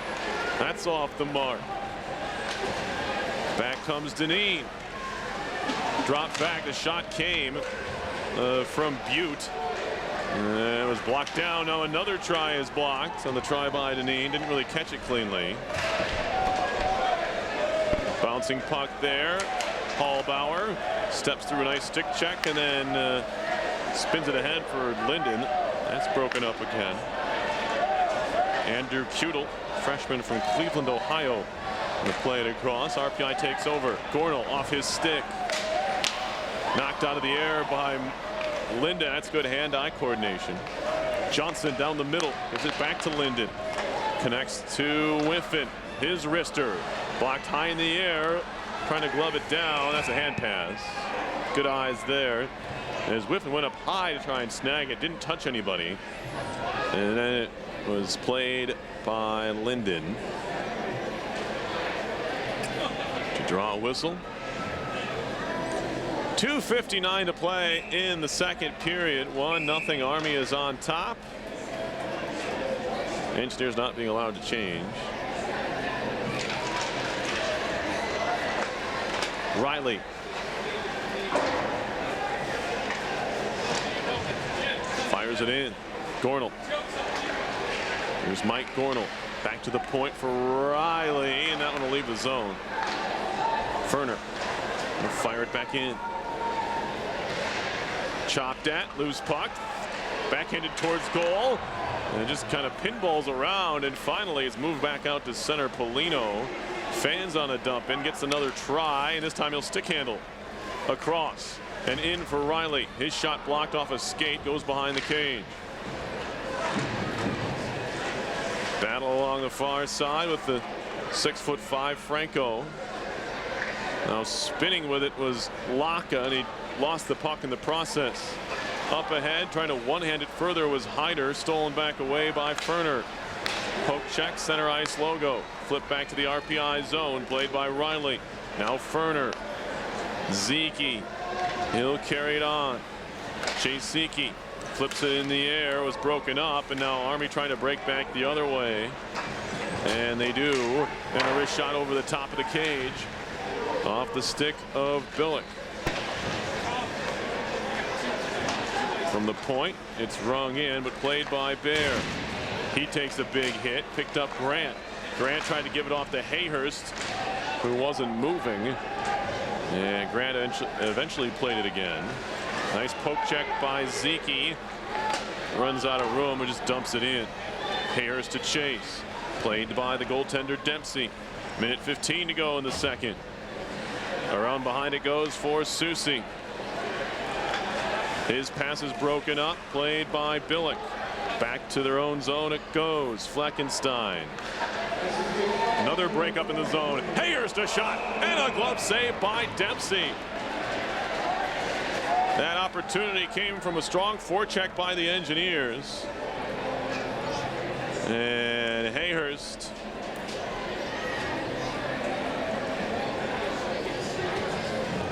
That's off the mark. Back comes Dineen. Dropped back. The shot came from Butte. It was blocked down. Now another try is blocked on the try by Dineen. Didn't really catch it cleanly. Bouncing puck there. Hallbauer steps through a nice stick check and then spins it ahead for Linden. That's broken up again. Andrew Kudel, freshman from Cleveland, Ohio, to play it across. RPI takes over. Gornall off his stick. Knocked out of the air by Linden. That's good hand-eye coordination. Johnson down the middle. Gives it back to Linden. Connects to Whiffen. His wrister. Blocked high in the air. Trying to glove it down. That's a hand pass. Good eyes there. As Whiffen went up high to try and snag it. Didn't touch anybody. And then it was played by Linden. To draw a whistle. 2:59 to play in the second period. 1-0 Army is on top. Engineers not being allowed to change. Riley. Fires it in. Gornall. Here's Mike Gornall. Back to the point for Riley, and that one will leave the zone. Ferner will fire it back in. Chopped at, loose puck, backhanded towards goal, and it just kind of pinballs around, and finally it's moved back out to center. Polino fans on a dump in, gets another try, and this time he'll stick handle across and in for Riley. His shot blocked off a skate, goes behind the cage. Battle along the far side with the 6'5" Franco. Now spinning with it was Laka, and he lost the puck in the process. Up ahead, trying to one-hand it further was Hyder, stolen back away by Ferner. Poke check, center ice logo. Flip back to the RPI zone, played by Riley. Now Ferner. Zeke. He'll carry it on. Chase Zeke flips it in the air, was broken up, and now Army trying to break back the other way. And they do. And a wrist shot over the top of the cage. Off the stick of Billick. From the point, it's rung in, but played by Bear. He takes a big hit, picked up Grant. Grant tried to give it off to Hayhurst, who wasn't moving. And Grant eventually played it again. Nice poke check by Zeke. Runs out of room and just dumps it in. Hayhurst to chase. Played by the goaltender Dempsey. Minute 15 to go in the second. Around behind it goes for Susi. His pass is broken up, played by Billick. Back to their own zone it goes. Fleckenstein. Another breakup in the zone. Hayhurst a shot and a glove save by Dempsey. That opportunity came from a strong forecheck by the Engineers. And Hayhurst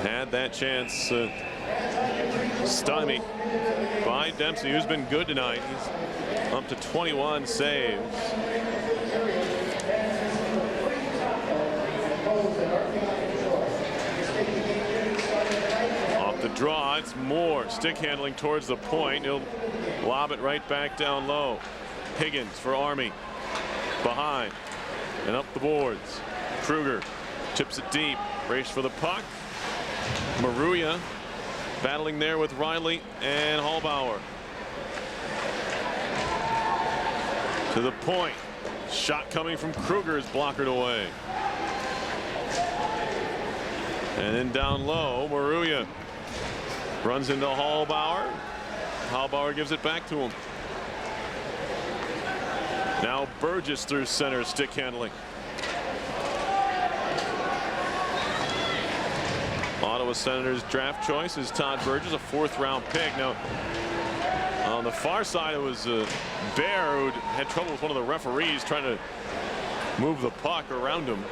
had that chance stymied by Dempsey, who's been good tonight. He's up to 21 saves. Off the draw, it's Moore stick handling towards the point. He'll lob it right back down low. Higgins for Army. Behind and up the boards. Kruger tips it deep. Race for the puck. Maruya battling there with Riley and Hallbauer. To the point. Shot coming from Kruger is blockered away. And then down low, Maruya runs into Hallbauer. Hallbauer gives it back to him. Now Burgess through center, stick handling. Ottawa Senators draft choice is Todd Burgess, a 4th-round pick. Now, on the far side, it was Bear who had trouble with one of the referees trying to move the puck around him.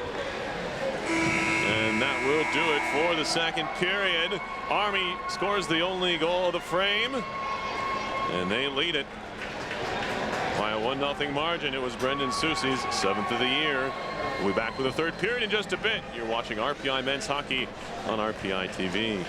And that will do it for the second period. Army scores the only goal of the frame, and they lead it by a 1-0 margin. It was Brendan Soucy's 7th of the year. We'll be back with the third period in just a bit. You're watching RPI Men's Hockey on RPI TV.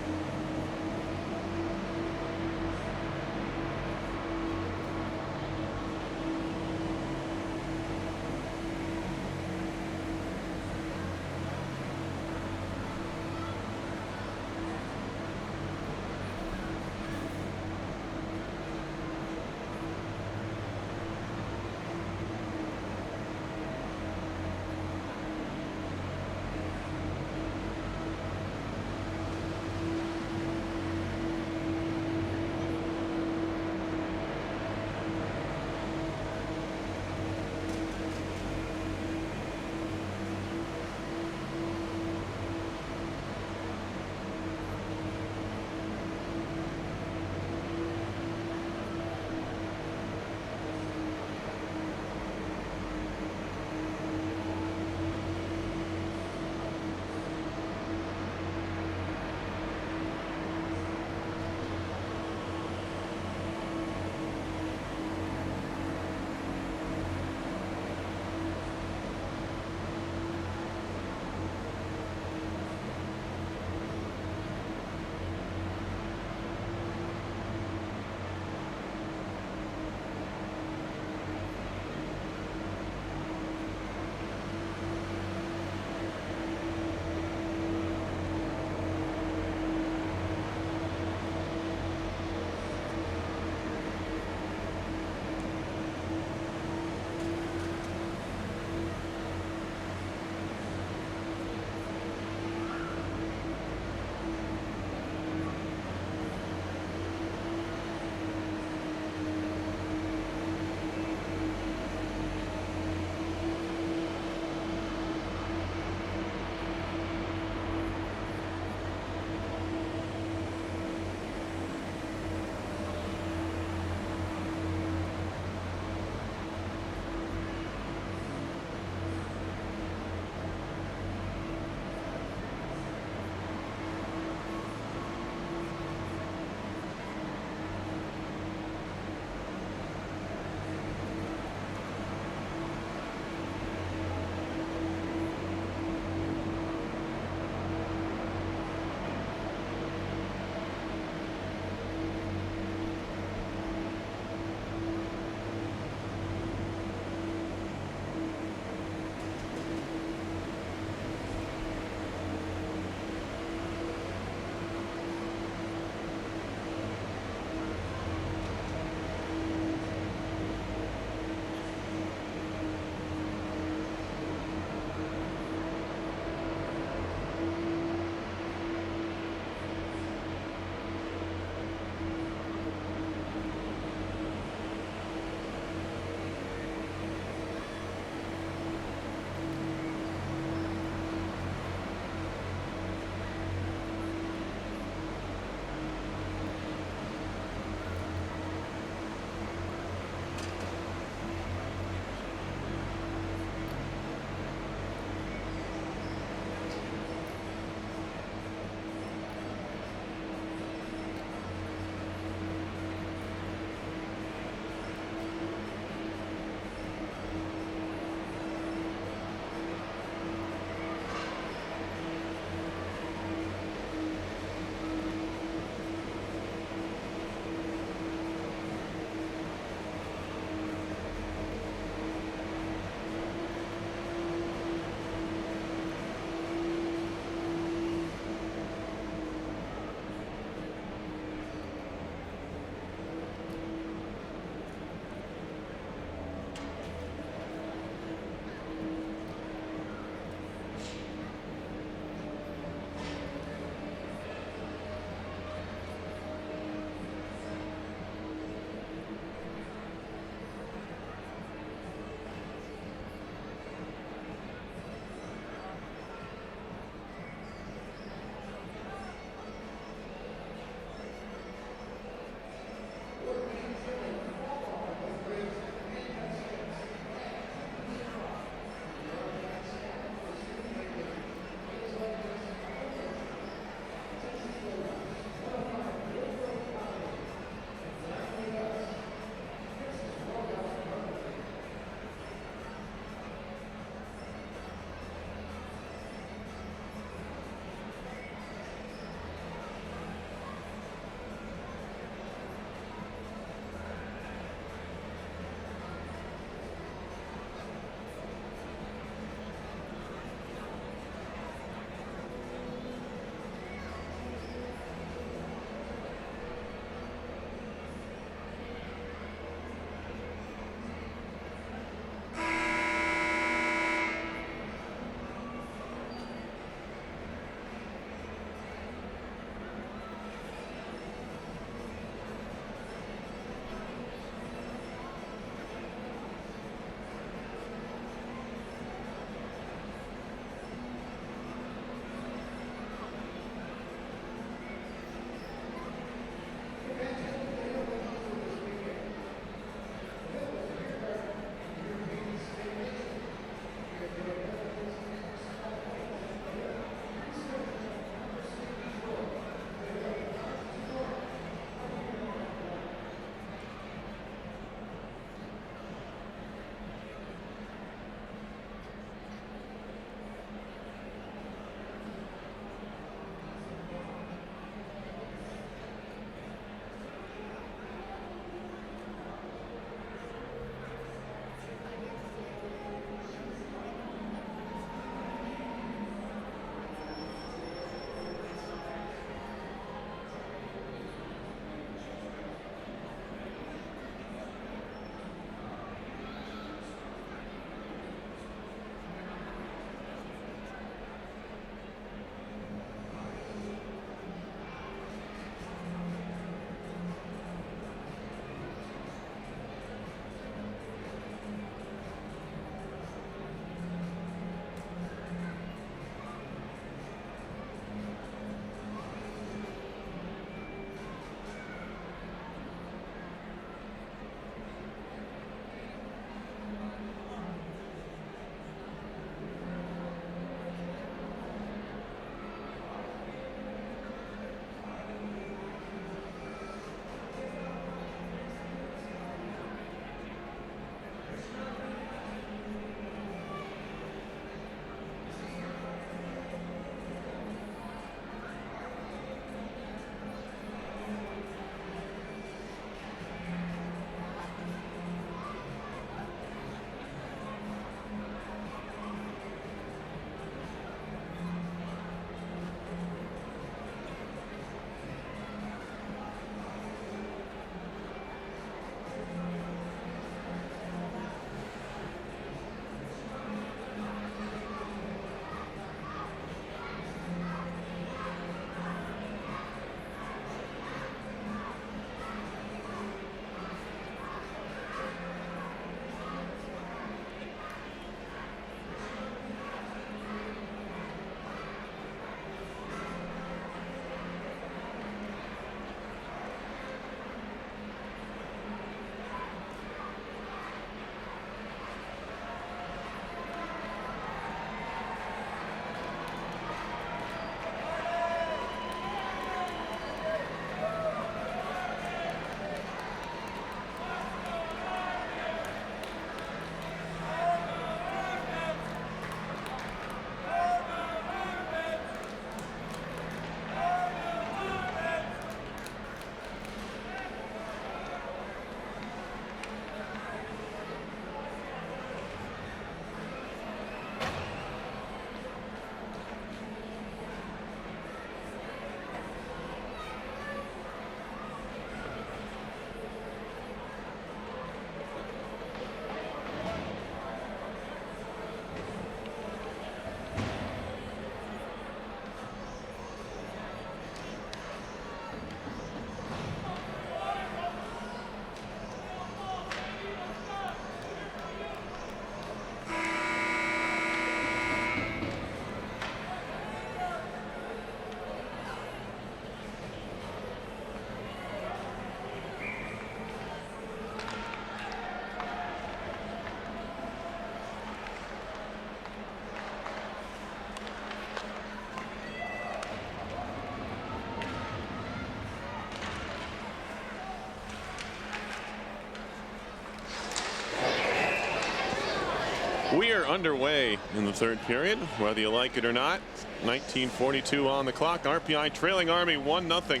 We are underway in the third period, whether you like it or not. 19:42 on the clock. RPI trailing Army 1-0.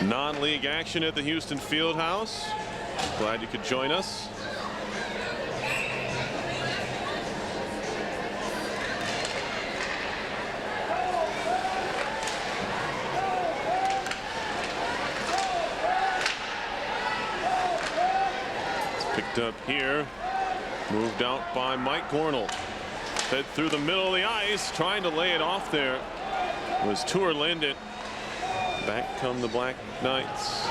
Non-league action at the Houston Fieldhouse. Glad you could join us. Picked up here, moved out by Mike Gornell. Head through the middle of the ice, trying to lay it off there was Tour Linden. Back come the Black Knights.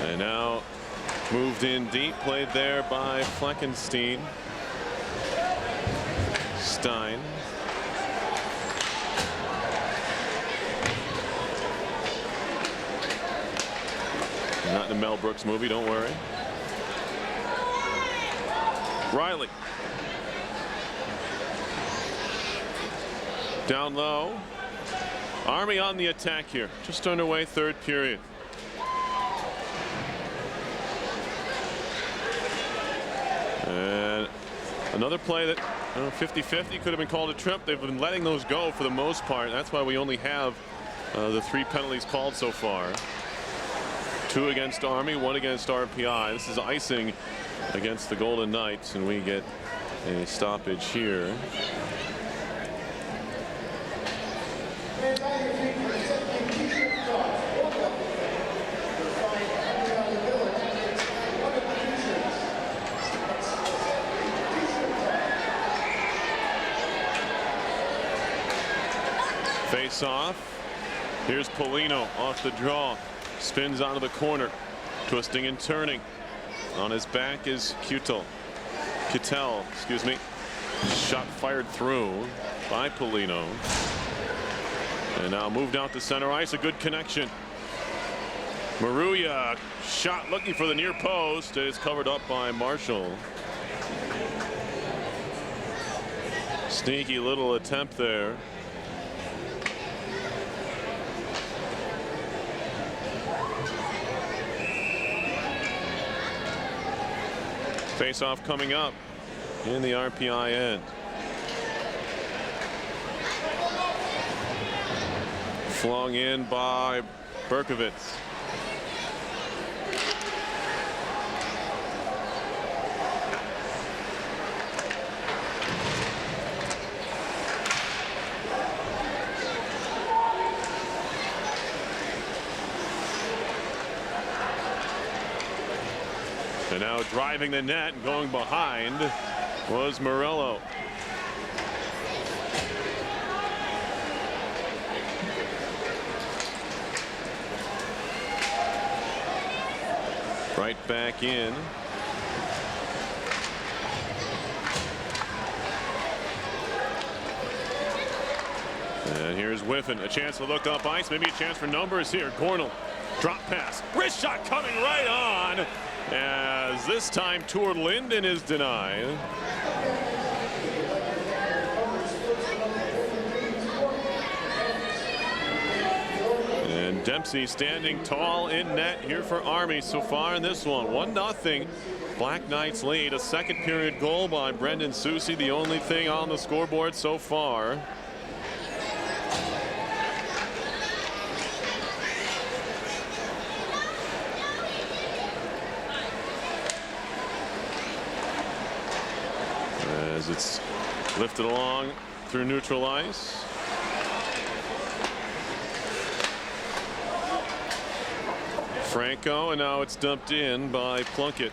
And now moved in deep, played there by Fleckenstein. Stein. Not in the Mel Brooks movie, don't worry. Riley. Down low. Army on the attack here. Just underway, third period. And another play that 50-50 could have been called a trip. They've been letting those go for the most part. That's why we only have the 3 penalties called so far. 2 against Army, 1 against RPI. This is icing against the Golden Knights, and we get a stoppage here. Face off. Here's Polino off the draw. Spins onto the corner. Twisting and turning. On his back is Kittel, excuse me. Shot fired through by Polino. And now moved out to center ice. A good connection. Maruya shot looking for the near post. It is covered up by Marshall. Sneaky little attempt there. Face-off coming up in the RPI end. Flung in by Berkovitz. And now driving the net and going behind was Morello. Right back in. And here's Whiffen. A chance to look up ice. Maybe a chance for numbers here. Gornell. Drop pass. Wrist shot coming right on. As this time Tour Linden is denied. And Dempsey standing tall in net here for Army so far in this one. 1-0 Black Knights lead. A second period goal by Brendan Soucy, the only thing on the scoreboard so far. As it's lifted along through neutral ice. Franco, and now it's dumped in by Plunkett.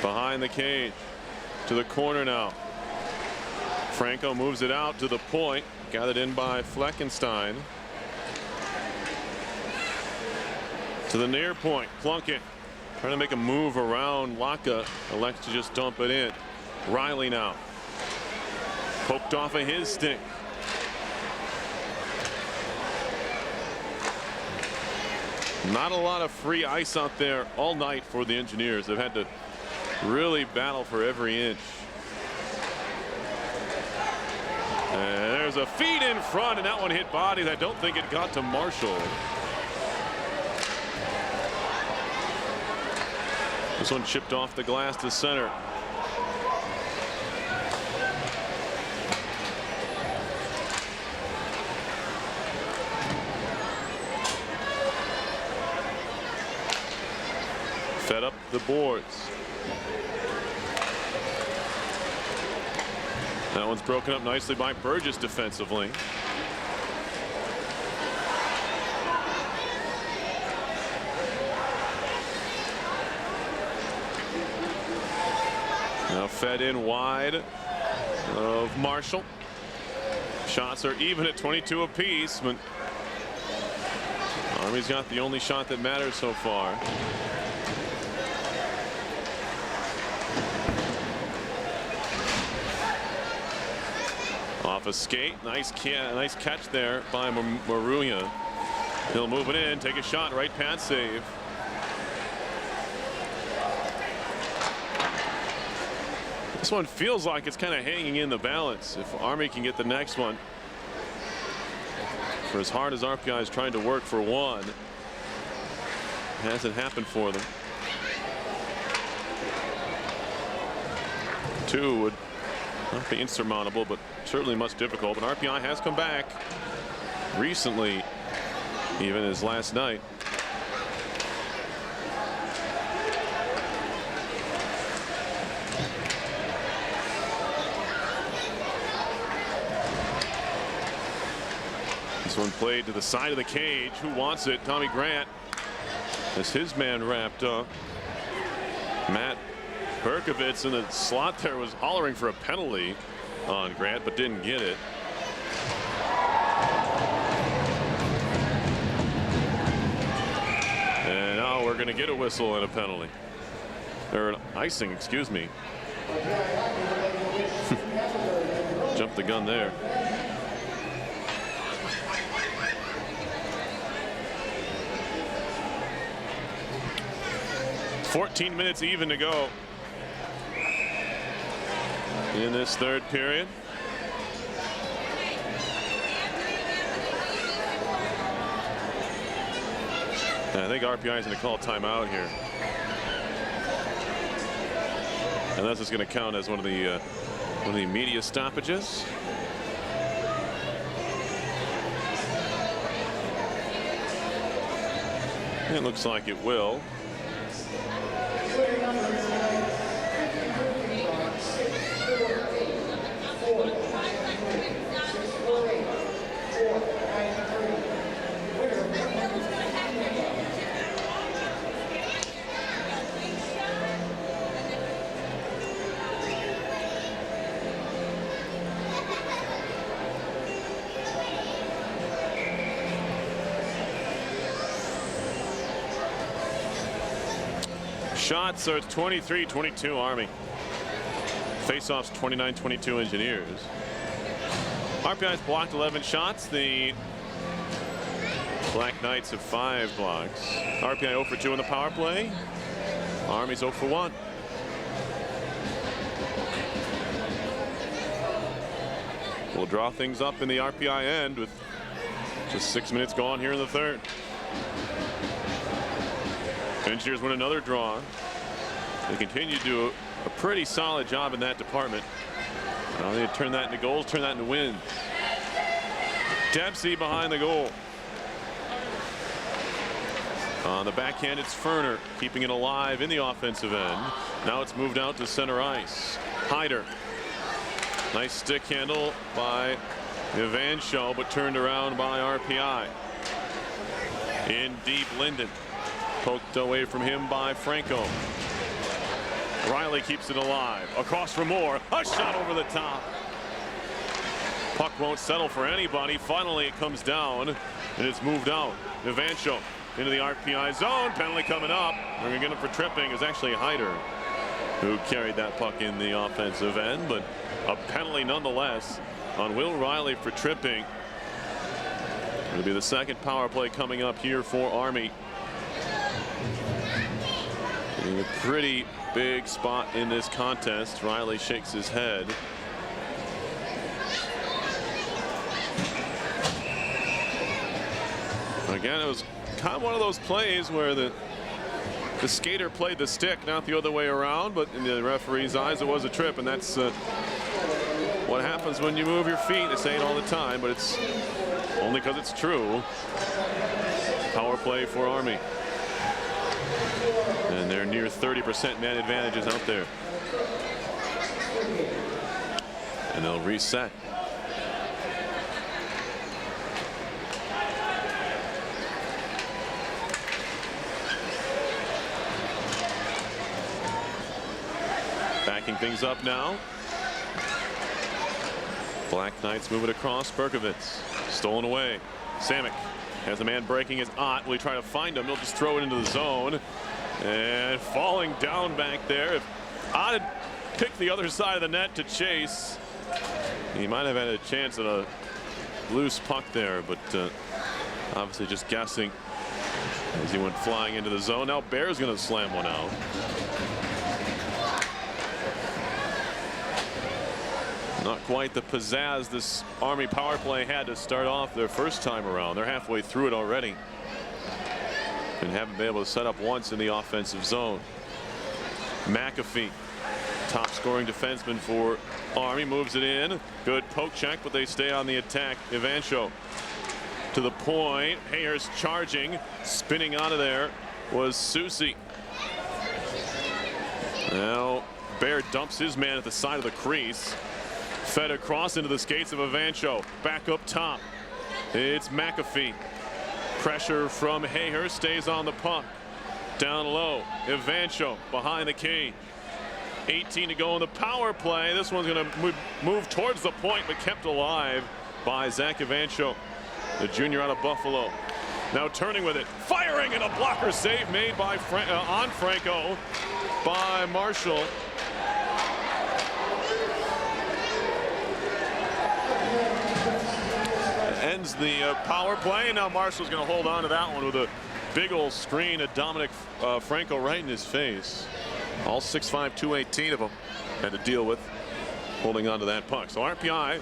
Behind the cage to the corner now. Franco moves it out to the point, gathered in by Fleckenstein. To the near point, Plunkett trying to make a move around Laka, elects to just dump it in. Riley now. Poked off of his stick. . Not a lot of free ice out there all night for the Engineers. They've had to really battle for every inch. And there's a feed in front, and that one hit bodies. I don't think it got to Marshall. This one chipped off the glass to center. Fed up the boards. That one's broken up nicely by Burgess defensively. Now fed in wide of Marshall. Shots are even at 22 apiece, but Army's got the only shot that matters so far. Off a skate, nice catch there by Maruya. He'll move it in, take a shot, right pad save. This one feels like it's kind of hanging in the balance. If Army can get the next one, for as hard as RPI is trying to work for one, it hasn't happened for them. Two would not be insurmountable, but certainly much difficult. But RPI has come back recently, even as last night. This one played to the side of the cage. Who wants it? Tommy Grant, as his man wrapped up. Matt Berkovitz in the slot there was hollering for a penalty on Grant, but didn't get it. And now we're going to get a whistle and a penalty, or an icing, excuse me. Jumped the gun there. $14 minutes even to go in this third period. And I think RPI is going to call timeout here, and that's just going to count as one of the media stoppages. It looks like it will. Shots are 23-22 Army. Faceoffs 29-22 Engineers. RPI's blocked 11 shots. The Black Knights have 5 blocks. RPI 0 for 2 on the power play. Army's 0 for 1. We'll draw things up in the RPI end with just 6 minutes gone here in the third. Engineers win another draw. They continue to do a pretty solid job in that department. They turn that into goals, turn that into wins. Dempsey behind the goal. On the backhand, it's Ferner keeping it alive in the offensive end. Now it's moved out to center ice. Hyder. Nice stick handle by Evanshaw, but turned around by RPI. In deep, Linden. Poked away from him by Franco. Riley keeps it alive. Across for more. A shot over the top. Puck won't settle for anybody. Finally, it comes down, and it's moved out. Evancho into the RPI zone. Penalty coming up. We're going to get him for tripping. It's actually Hyder who carried that puck in the offensive end, but a penalty nonetheless on Will Riley for tripping. It'll be the second power play coming up here for Army In a pretty big spot in this contest. Riley shakes his head. Again, it was kind of one of those plays where the skater played the stick, not the other way around, but in the referee's eyes it was a trip, and that's what happens when you move your feet. They say it all the time, but it's only because it's true. Power play for Army. And they're near 30% man advantages out there. And they'll reset. Backing things up now. Black Knights move it across. Berkovitz stolen away. Samek has a man breaking his Ott. Will he try to find him? He'll just throw it into the zone. And falling down back there. If Ott had picked the other side of the net to chase, he might have had a chance at a loose puck there, but obviously just guessing as he went flying into the zone. Now Bear's going to slam one out. Not quite the pizzazz this Army power play had to start off their first time around. They're halfway through it already and haven't been able to set up once in the offensive zone. McAfee, top scoring defenseman for Army, moves it in. Good poke check, but they stay on the attack. Ivancho to the point. Hayers charging, spinning out of there was Susie. Now Bear dumps his man at the side of the crease. Fed across into the skates of Ivancho. Back up top. It's McAfee. Pressure from Hayhurst, stays on the puck. Down low. Ivancho behind the cage. 18 to go in the power play. This one's going to move towards the point, but kept alive by Zach Ivancho, the junior out of Buffalo. Now turning with it. Firing, and a blocker save made by on Franco by Marshall. Ends the power play. Now Marshall's going to hold on to that one with a big old screen of Dominic Franco right in his face. All 6'5", 218 of them had to deal with holding on to that puck. So RPI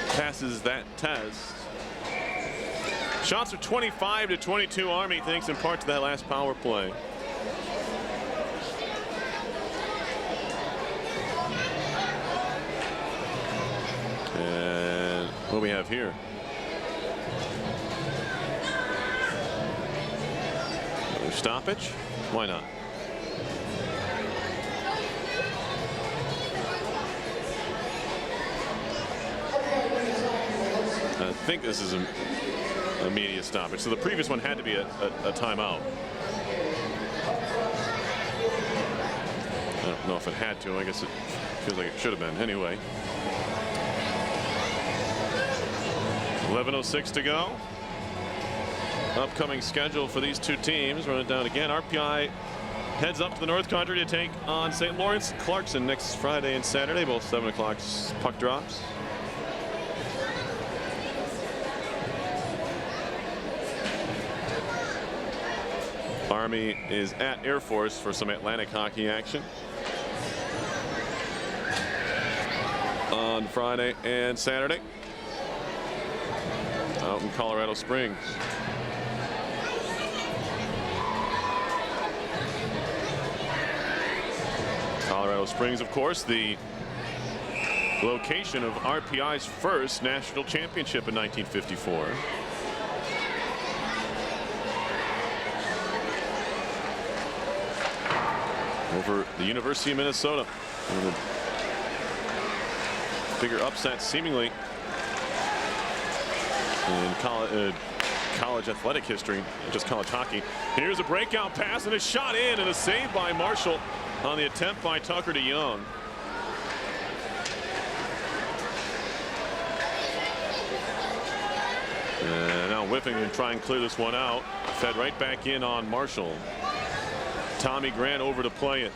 passes that test. Shots are 25 to 22 Army, thanks in part to that last power play. And what do we have here? Another stoppage? Why not? I think this is a media stoppage. So the previous one had to be a timeout. I don't know if it had to. I guess it feels like it should have been. Anyway. 11:06 to go. Upcoming schedule for these two teams. Run it down again. RPI heads up to the North Country to take on St. Lawrence Clarkson next Friday and Saturday. Both 7 o'clock puck drops. Army is at Air Force for some Atlantic hockey action on Friday and Saturday out in Colorado Springs. Colorado Springs, of course, the location of RPI's first national championship in 1954. Over the University of Minnesota. One of the bigger upsets, seemingly, in college athletic history, just college hockey. Here's a breakout pass and a shot in, and a save by Marshall on the attempt by Tucker to Young. And now Whipping can try and clear this one out. Fed right back in on Marshall. Tommy Grant over to play it.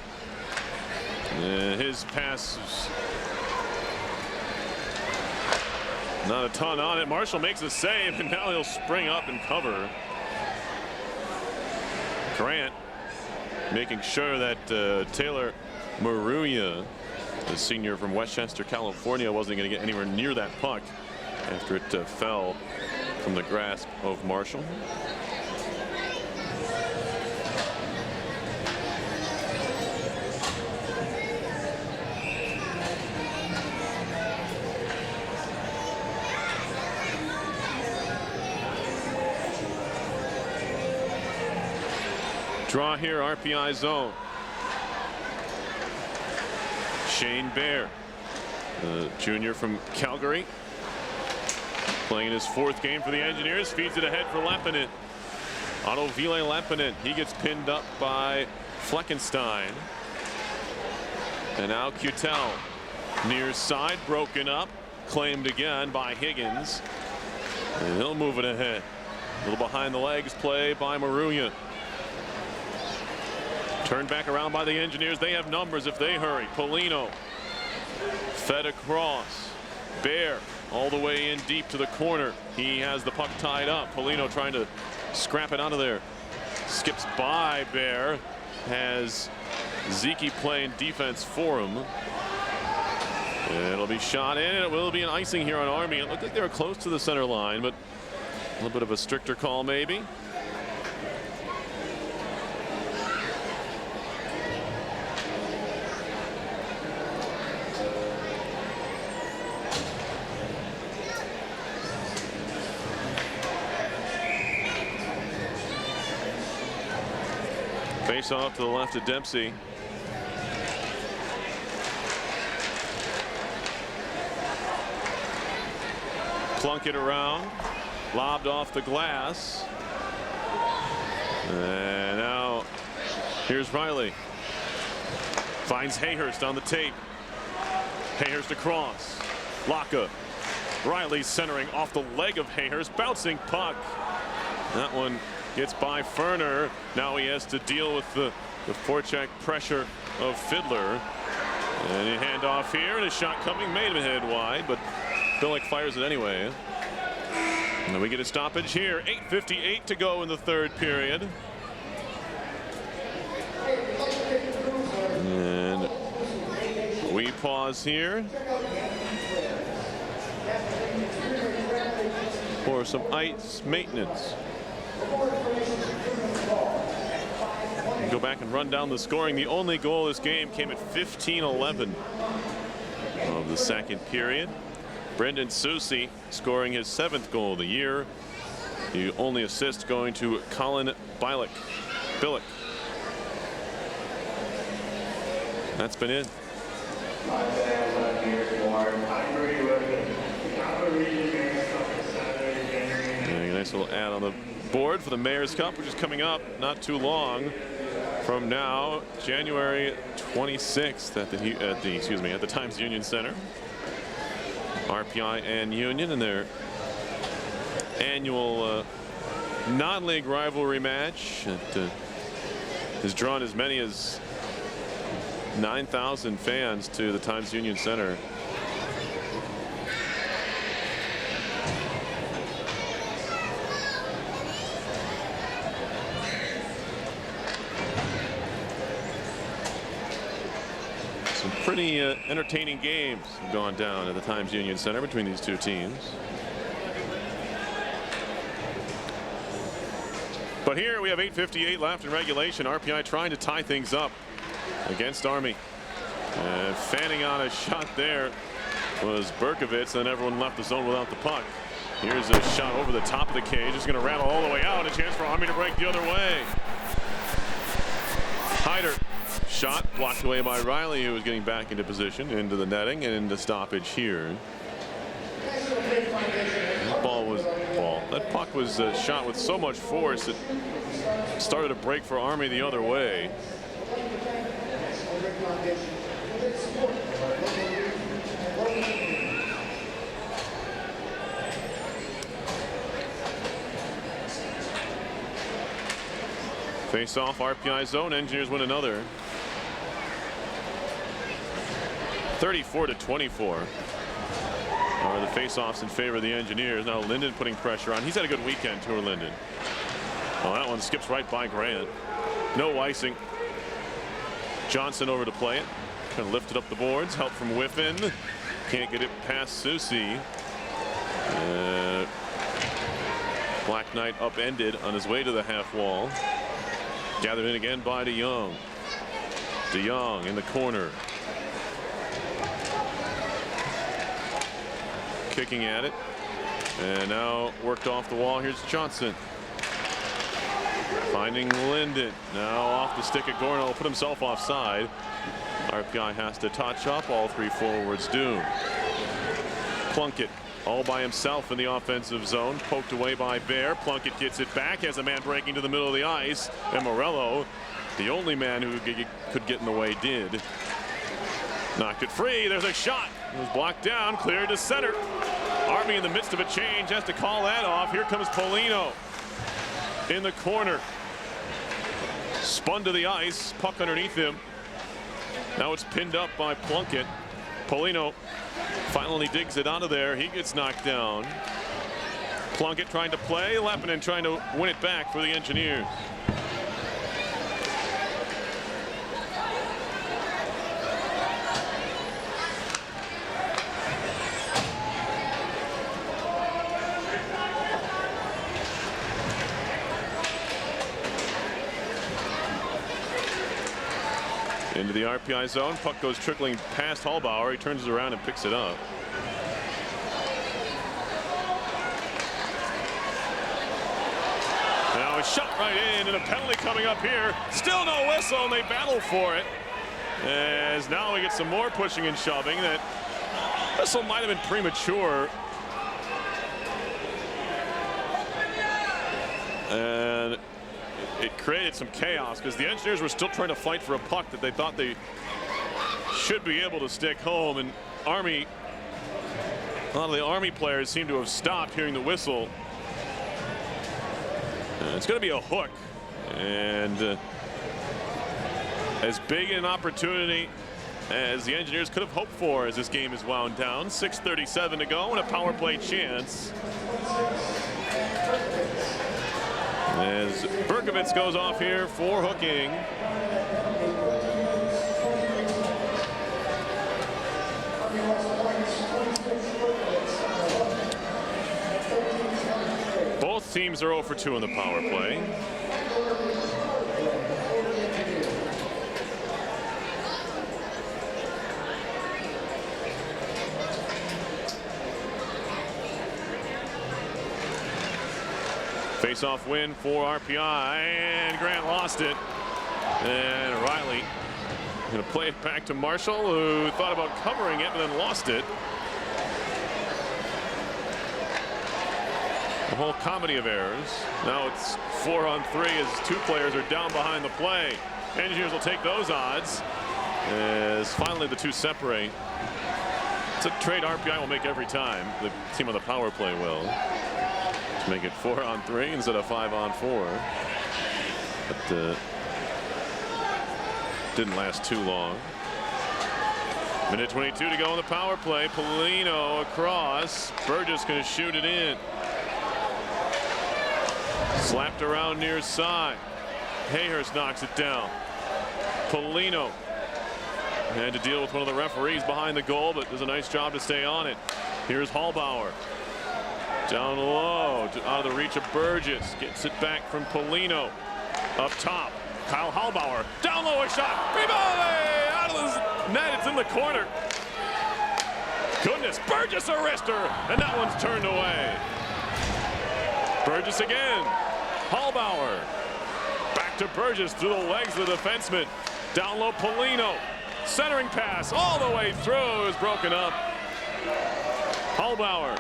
And his pass Not a ton on it. Marshall makes a save, and now he'll spring up and cover. Grant making sure that Taylor Maruya, the senior from Westchester, California, wasn't going to get anywhere near that puck after it fell from the grasp of Marshall. Draw here, RPI zone. Shane Bear, the junior from Calgary, playing his 4th game for the Engineers, feeds it ahead for Lappinen. Otto Ville Lappinen, he gets pinned up by Fleckenstein. And now Cutel, near side, broken up, claimed again by Higgins. And he'll move it ahead. A little behind the legs play by Maruya. Turned back around by the Engineers. They have numbers if they hurry. Polino fed across. Bear all the way in deep to the corner. He has the puck tied up. Polino trying to scrap it out of there. Skips by Bear. Has Zeke playing defense for him. It'll be shot in, and it will be an icing here on Army. It looked like they were close to the center line, but a little bit of a stricter call maybe. Face off to the left of Dempsey. Plunk it around. Lobbed off the glass. And now here's Riley. Finds Hayhurst on the tape. Hayhurst across. Laka. Riley centering off the leg of Hayhurst. Bouncing puck. That one gets by Ferner. Now he has to deal with the forecheck pressure of Fiddler. And a handoff here, and a shot coming, made him head wide, but Billick fires it anyway. And then we get a stoppage here. 8:58 to go in the 3rd period. And we pause here for some ice maintenance. Go back and run down the scoring. The only goal this game came at 15:11 of the 2nd period. Brendan Soucy scoring his 7th goal of the year. The only assist going to Colin Billick. That's been it. A nice little ad on the board for the Mayor's Cup, which is coming up not too long from now, January 26th at the Times Union Center. RPI and Union in their annual non-league rivalry match. It has drawn as many as 9,000 fans to the Times Union Center. Some pretty entertaining games have gone down at the Times Union Center between these two teams. But here we have 8:58 left in regulation. RPI trying to tie things up against Army. And fanning on a shot there was Berkovitz, and everyone left the zone without the puck. Here's a shot over the top of the cage. It's going to rattle all the way out. A chance for Army to break the other way. Hyder. Shot blocked away by Riley, who was getting back into position into the netting and into stoppage here. That puck was shot with so much force it started to break for Army the other way. Face off, RPI zone. Engineers win another. 34-24. Are the faceoffs in favor of the Engineers. Now Linden putting pressure on. He's had a good weekend, Tour Linden. Oh, that one skips right by Grant. No icing. Johnson over to play it. Kind of lifted up the boards. Help from Whiffen. Can't get it past Susie. Black Knight upended on his way to the half wall. Gathered in again by DeYoung. DeYoung in the corner. Kicking at it. And now worked off the wall. Here's Johnson. Finding Linden. Now off the stick of Gordon. Will put himself offside. RPI has to touch up. All three forwards do. Plunkett all by himself in the offensive zone. Poked away by Bear. Plunkett gets it back as a man breaking to the middle of the ice. And Morello, the only man who could get in the way, did. Knocked it free. There's a shot. It was blocked down. Cleared to center. Army in the midst of a change has to call that off. Here comes Polino in the corner. Spun to the ice. Puck underneath him. Now it's pinned up by Plunkett. Polino finally digs it out of there. He gets knocked down. Plunkett trying to play. Leppinen trying to win it back for the Engineers. Into the RPI zone. Puck goes trickling past Hallbauer. He turns it around and picks it up. Now a shot right in, and a penalty coming up here. Still no whistle, and they battle for it. As now we get some more pushing and shoving. That whistle might have been premature. And it created some chaos because the Engineers were still trying to fight for a puck that they thought they should be able to stick home. And Army, a lot of the Army players seem to have stopped hearing the whistle. It's going to be a hook. And as big an opportunity as the Engineers could have hoped for as this game is wound down. 6:37 to go and a power play chance. As Berkovitz goes off here for hooking. Both teams are 0 for 2 in the power play. Face-off win for RPI, and Grant lost it. And Riley going to play it back to Marshall, who thought about covering it, but then lost it. A whole comedy of errors. Now it's 4-on-3 as two players are down behind the play. Engineers will take those odds as finally the two separate. It's a trade RPI will make every time. The team on the power play will. Make it 4-on-3 instead of 5-on-4. But didn't last too long. Minute 22 to go on the power play. Polino across. Burgess going to shoot it in. Slapped around near side. Hayhurst knocks it down. Polino had to deal with one of the referees behind the goal, but does a nice job to stay on it. Here's Hallbauer. Down low, out of the reach of Burgess. Gets it back from Polino. Up top, Kyle Hallbauer. Down low, a shot. Rebound! Out of the net, it's in the corner. Goodness, Burgess a wrister, and that one's turned away. Burgess again. Hallbauer. Back to Burgess through the legs of the defenseman. Down low, Polino. Centering pass all the way through is broken up. Hallbauer.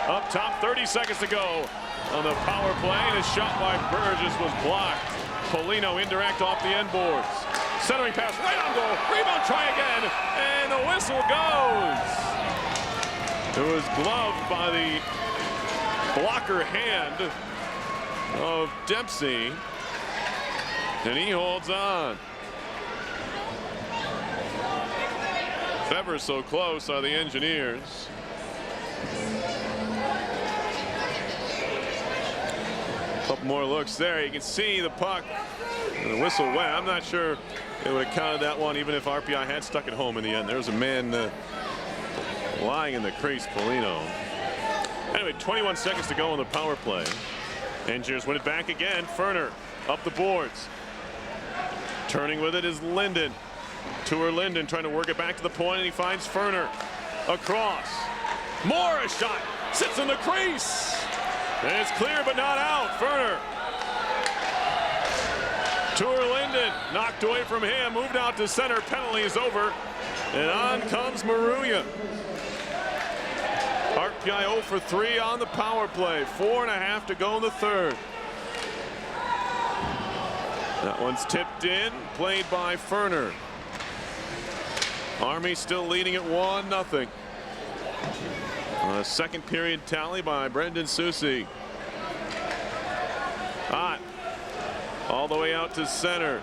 Up top, 30 seconds to go on the power play, and a shot by Burgess was blocked. Polino indirect off the end boards. Centering pass right on goal. Rebound, try again, and the whistle goes. It was gloved by the blocker hand of Dempsey, and he holds on. Ever so close are the Engineers. Couple more looks there. You can see the puck. And the whistle went. I'm not sure it would have counted that one even if RPI had stuck it home in the end. There's a man lying in the crease, Polino. Anyway, 21 seconds to go on the power play. Engineers win it back again. Ferner up the boards. Turning with it is Linden. Tour Linden trying to work it back to the point, and he finds Ferner. Across. More a shot. Sits in the crease. And it's clear but not out. Ferner. Tour Linden knocked away from him. Moved out to center. Penalty is over. And on comes Maruya. RPI 0 for 3 on the power play. 4.5 to go in the third. That one's tipped in. Played by Ferner. Army still leading at 1-0. Second period tally by Brendan Susi. Ott all the way out to center.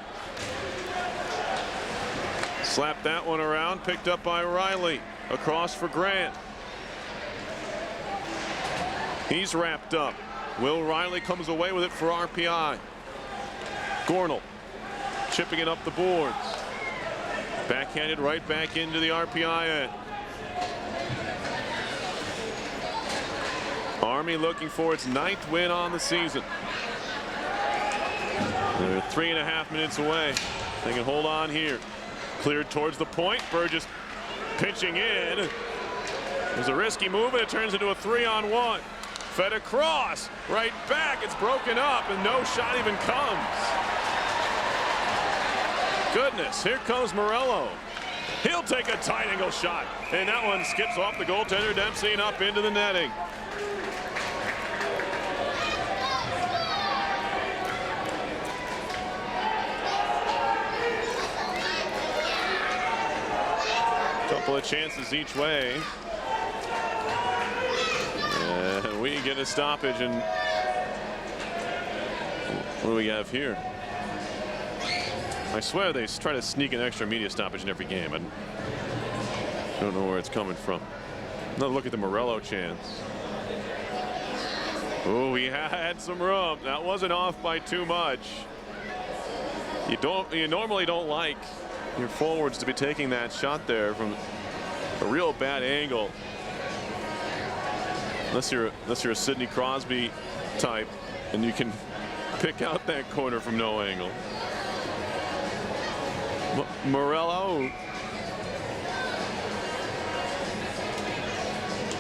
Slapped that one around. Picked up by Riley. Across for Grant. He's wrapped up. Will Riley comes away with it for RPI. Gornell chipping it up the boards. Backhanded right back into the RPI end. Army looking for its 9th win on the season. They're 3.5 minutes away. They can hold on here. Cleared towards the point. Burgess pitching in. There's a risky move, and it turns into a 3-on-1. Fed across. Right back. It's broken up, and no shot even comes. Goodness, here comes Morello. He'll take a tight angle shot, and that one skips off the goaltender Dempsey and up into the netting. Couple of chances each way. And we get a stoppage, and what do we have here? I swear they try to sneak an extra media stoppage in every game. I don't know where it's coming from. Another look at the Morello chance. Oh, he had some room. That wasn't off by too much. You normally don't like your forwards to be taking that shot there from a real bad angle. Unless you're a Sidney Crosby type and you can pick out that corner from no angle. Morello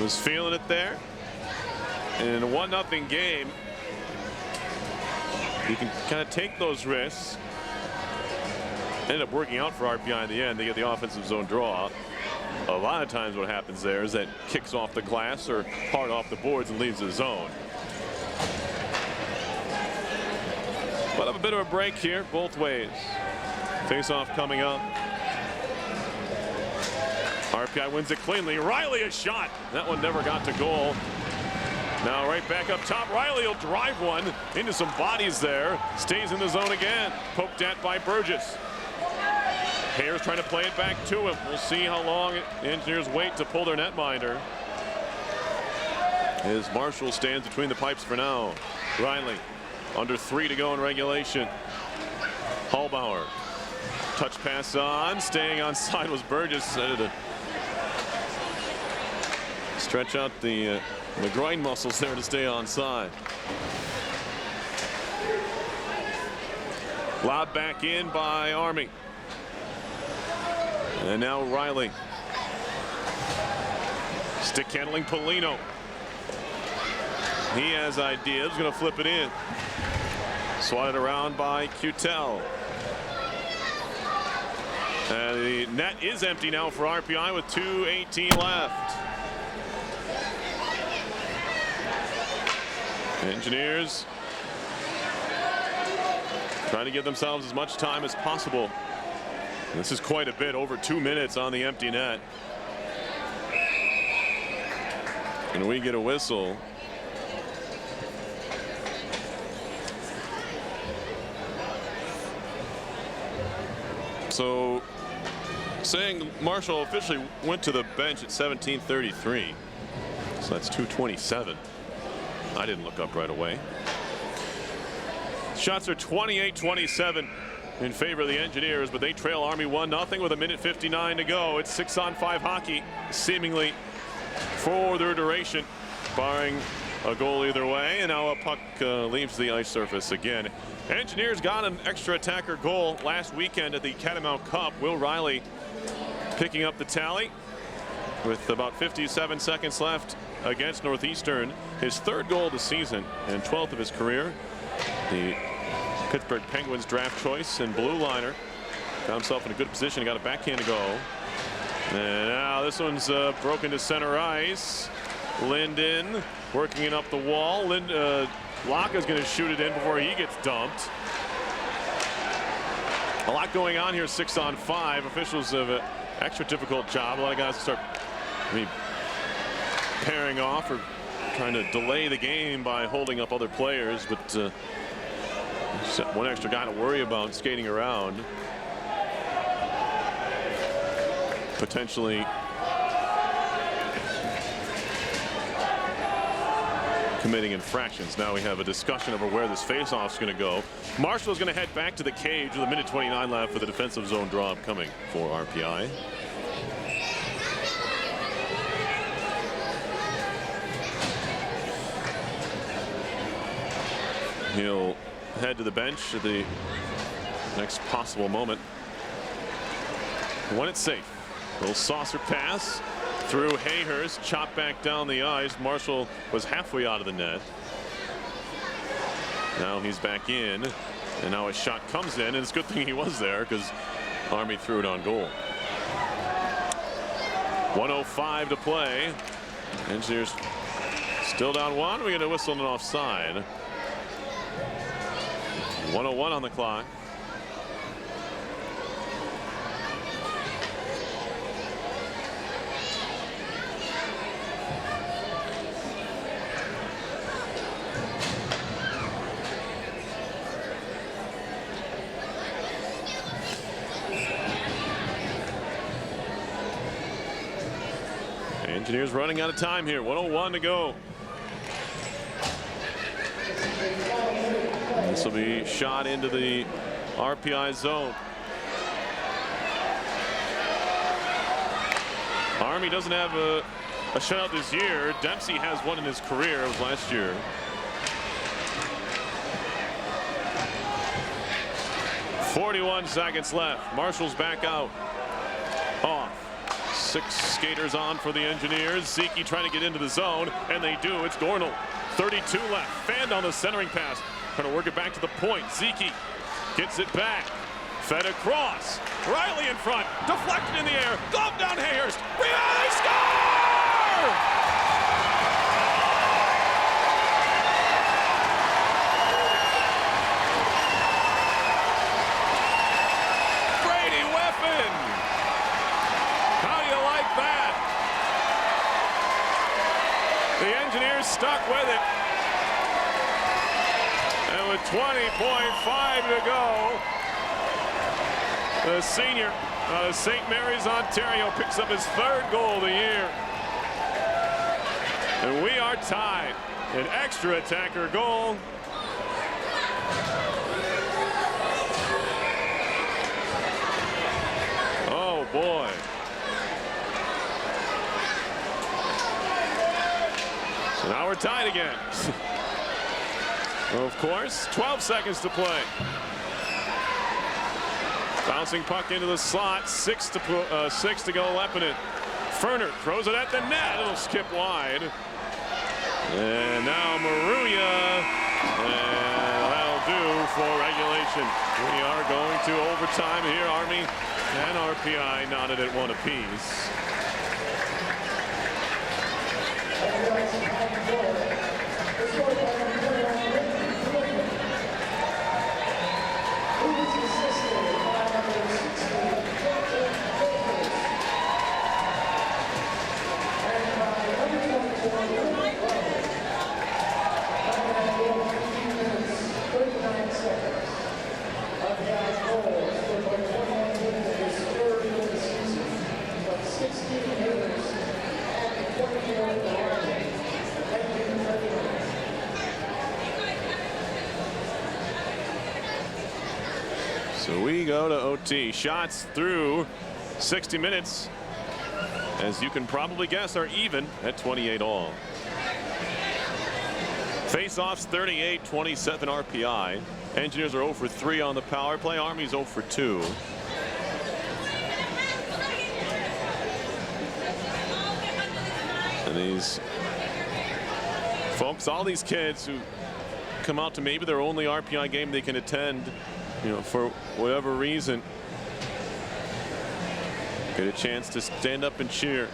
was feeling it there. And in a 1-0 game, you can kind of take those risks. Ended up working out for RPI in the end. They get the offensive zone draw. A lot of times what happens there is that kicks off the glass or hard off the boards and leaves the zone. But have a bit of a break here both ways. Face-off coming up. RPI wins it cleanly. Riley a shot. That one never got to goal. Now right back up top. Riley will drive one into some bodies there. Stays in the zone again. Poked at by Burgess. Hayers trying to play it back to him. We'll see how long the Engineers wait to pull their netminder. As Marshall stands between the pipes for now. Riley under 3 to go in regulation. Hallbauer. Touch pass on. Staying on side was Burgess. To stretch out the groin muscles there to stay on side. Lobbed back in by Army. And now Riley. Stick handling Polino. He has ideas. Going to flip it in. Swatted around by Cutel. And the net is empty now for RPI with 2:18 left. Engineers trying to give themselves as much time as possible. This is quite a bit, over 2 minutes on the empty net. And we get a whistle. So saying Marshall officially went to the bench at 17:33. So that's 2:27. I didn't look up right away. Shots are 28-27 in favor of the Engineers, but they trail Army 1-0 with 1:59 to go. It's 6-on-5 hockey, seemingly for their duration, barring a goal either way. And now a puck leaves the ice surface again. Engineers got an extra attacker goal last weekend at the Catamount Cup. Will Riley picking up the tally with about 57 seconds left against Northeastern. His 3rd goal of the season and 12th of his career. The Pittsburgh Penguins draft choice and blue liner got himself in a good position. He got a backhand to go. And now this one's broken to center ice. Linden working it up the wall. Laka's going to shoot it in before he gets dumped. A lot going on here, 6-on-5. Officials have an extra difficult job. A lot of guys start pairing off or trying to delay the game by holding up other players, but just one extra guy to worry about skating around. Potentially committing infractions. Now we have a discussion over where this faceoff is going to go. Marshall is going to head back to the cage with 1:29 left for the defensive zone draw coming for RPI. He'll head to the bench at the next possible moment when it's safe. Little saucer pass through Hayhurst, chopped back down the ice. Marshall was halfway out of the net. Now he's back in, and now a shot comes in, and it's a good thing he was there because Army threw it on goal. 1:05 to play. Engineers still down 1. We're going to whistle an offside. 1:01 on the clock. Engineers running out of time here. 1:01 to go. This will be shot into the RPI zone. Army doesn't have a shutout this year. Dempsey has one in his career. It was last year. .41 seconds left. Marshall's back out. Off. 6 skaters on for the Engineers. Zeke trying to get into the zone, and they do. It's Gornall. 32 left. Fanned on the centering pass. Trying to work it back to the point. Zeke gets it back. Fed across. Riley in front. Deflected in the air. Glove down Hayhurst. Rebound. They score! Brady Weapon. How do you like that? The Engineers stuck with it. And with 20.5 to go, the senior out of St. Mary's, Ontario, picks up his 3rd goal of the year. And we are tied. An extra attacker goal. Oh, boy. So now we're tied again. Of course, 12 seconds to play. Bouncing puck into the slot. 6 to go. Leppinen. Ferner throws it at the net. It'll skip wide. And now Maruya. And that'll do for regulation. We are going to overtime here. Army and RPI knotted at 1 apiece. So we go to OT. Shots through 60 minutes, as you can probably guess, are even at 28 all. Face-offs 38-27 RPI. Engineers are 0 for 3 on the power play. Army's 0 for 2. And these folks, all these kids who come out to maybe their only RPI game they can attend, you know, for whatever reason, get a chance to stand up and cheer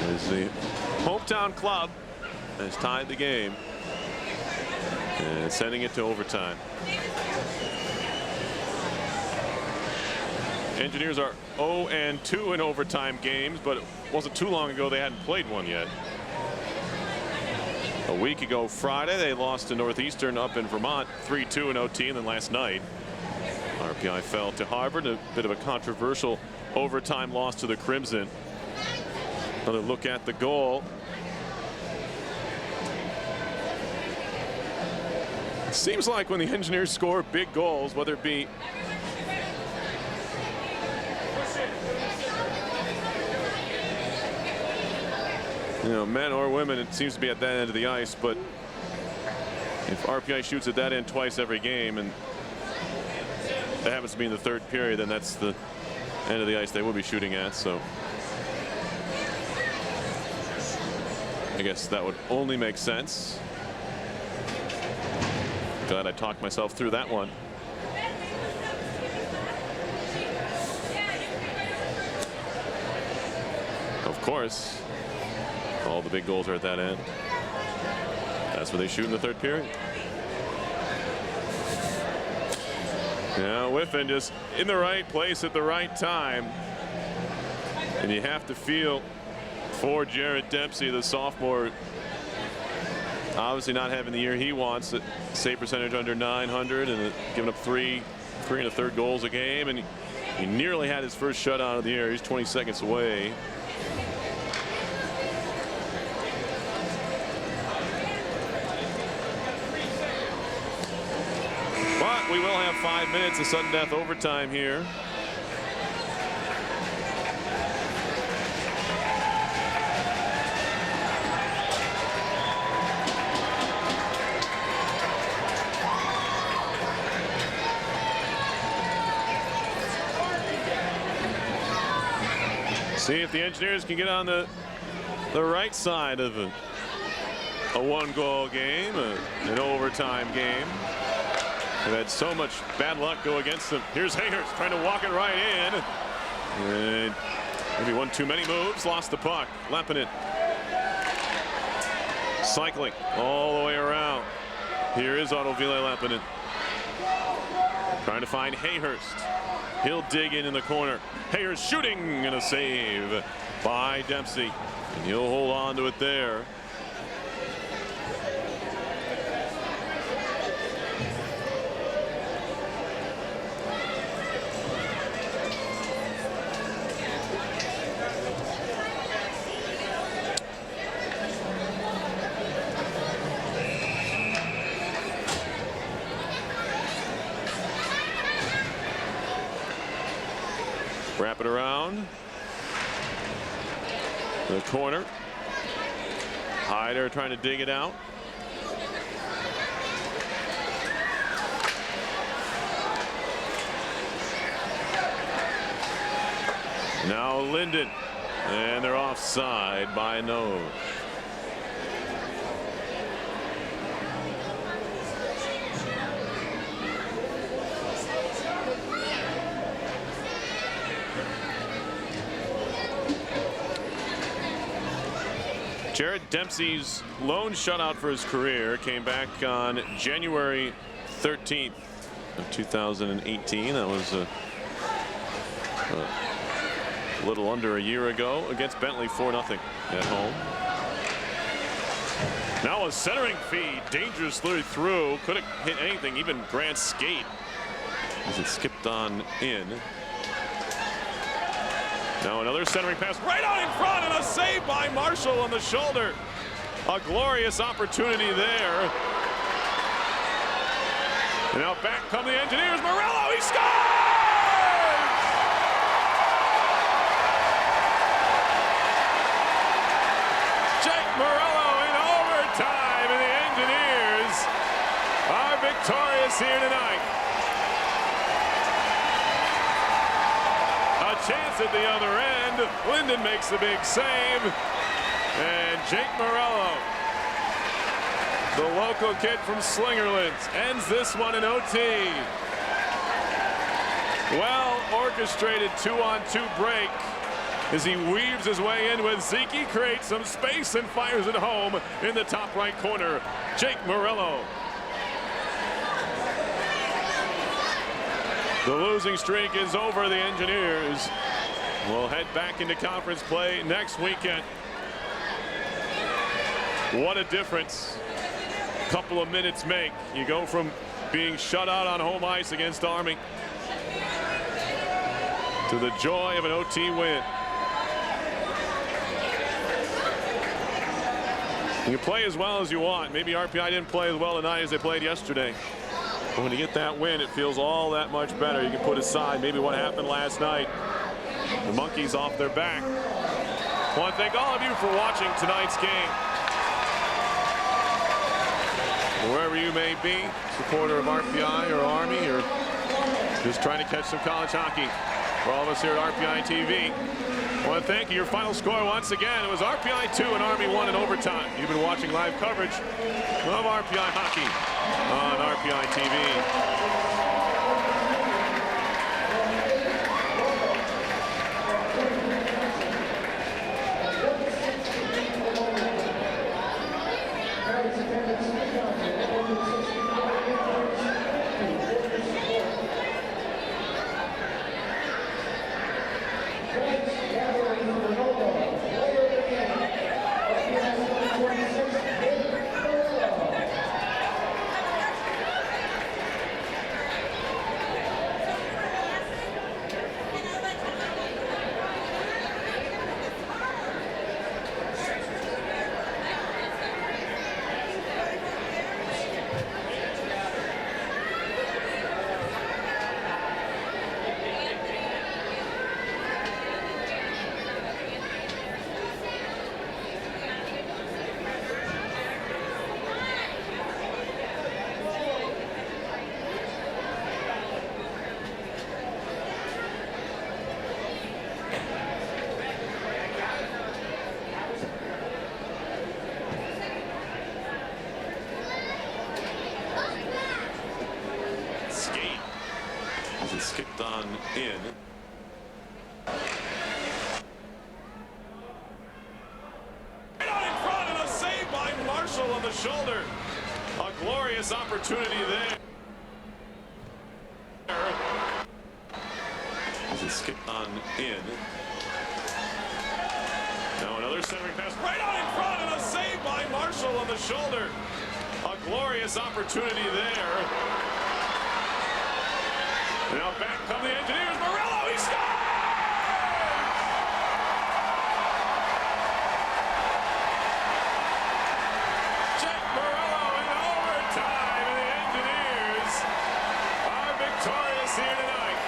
as the hometown club has tied the game and sending it to overtime. Engineers are 0-2 in overtime games, but it wasn't too long ago they hadn't played one yet. A week ago Friday they lost to Northeastern up in Vermont 3-2 in OT, and then last night RPI fell to Harvard, a bit of a controversial overtime loss to the Crimson. Another look at the goal. It seems like when the Engineers score big goals, whether it be men or women, it seems to be at that end of the ice. But if RPI shoots at that end twice every game, and that happens to be in the third period, then that's the end of the ice they will be shooting at. So I guess that would only make sense. Glad I talked myself through that one. Of course, all the big goals are at that end. That's where they shoot in the third period. Now Whiffen just in the right place at the right time. And you have to feel for Jared Dempsey, the sophomore, obviously not having the year he wants. Save percentage under 900 and giving up three and a third goals a game, and he nearly had his first shutout of the year. He's 20 seconds away. But we will have 5 minutes of sudden death overtime here. See if the Engineers can get on the right side of a one-goal game, an overtime game. They've had so much bad luck go against them. Here's Hayhurst trying to walk it right in. And maybe one too many moves, lost the puck. Leppinen cycling all the way around. Here is Otto Ville Leppinen trying to find Hayhurst. He'll dig in the corner. Hayhurst shooting, and a save by Dempsey. And he'll hold on to it there. Wrap it around the corner. Hyder trying to dig it out. Now Linden, and they're offside by nose. Jared Dempsey's lone shutout for his career came back on January 13th of 2018. That was a little under a year ago against Bentley, 4-0 at home. Now a centering feed, dangerously through, couldn't hit anything, even Grant's skate as it skipped on in. Now another centering pass right out in front, and a save by Marshall on the shoulder. A glorious opportunity there. And now back come the Engineers. Morello, he scores! Jake Morello in overtime, and the Engineers are victorious here tonight. A chance at the other end. Linden makes the big save. And Jake Morello, the local kid from Slingerlands, ends this one in OT. Well orchestrated 2-on-2 break as he weaves his way in with Zeke. He creates some space and fires it home in the top right corner. Jake Morello. The losing streak is over. The Engineers will head back into conference play next weekend. What a difference a couple of minutes make. You go from being shut out on home ice against Army to the joy of an OT win. You can play as well as you want. Maybe RPI didn't play as well tonight as they played yesterday. But when you get that win, it feels all that much better. You can put aside maybe what happened last night. The monkeys off their back. I want to thank all of you for watching tonight's game. Wherever you may be, supporter of RPI or Army, or just trying to catch some college hockey. For all of us here at RPI TV, I want to thank you. Your final score once again, it was RPI 2 and Army 1 in overtime. You've been watching live coverage of RPI hockey on RPI TV. It's kicked on in. Right on in front, and a save by Marshall on the shoulder. A glorious opportunity there. It's kicked on in. Now another centering pass right on in front, and a save by Marshall on the shoulder. A glorious opportunity there. Now back come the Engineers. Morello, he scores! Jake Morello in overtime, and the Engineers are victorious here tonight.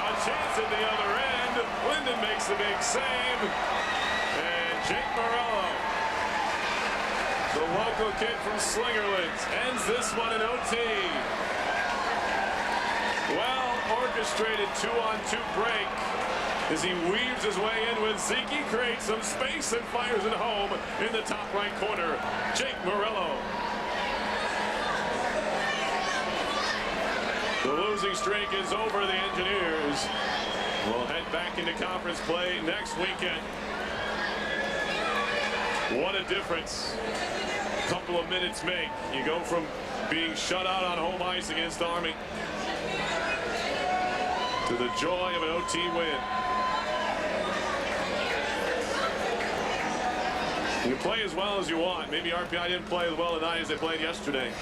A chance at the other end. Linden makes the big save. And Jake Morello, the local kid from Slingerlands, ends this one in OT. Well orchestrated 2-on-2 break as he weaves his way in with Zeke. He creates some space and fires it home in the top right corner. Jake Morello. The losing streak is over. The Engineers will head back into conference play next weekend. What a difference a couple of minutes make. You go from being shut out on home ice against Army to the joy of an OT win. You can play as well as you want. Maybe RPI didn't play as well tonight as they played yesterday.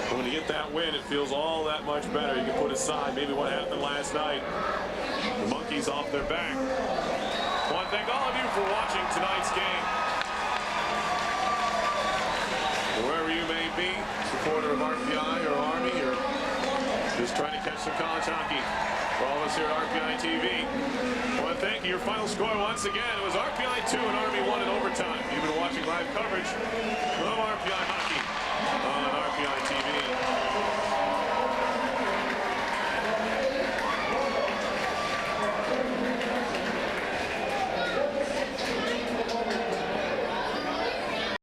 But when you get that win, it feels all that much better. You can put aside maybe what happened last night. The monkeys off their back. I want to thank all of you for watching tonight's game. Wherever you be, supporter of RPI or Army, or just trying to catch some college hockey. For all of us here at RPI TV, I want to thank you. Your final score once again, it was RPI 2 and Army 1 in overtime. You've been watching live coverage of RPI hockey.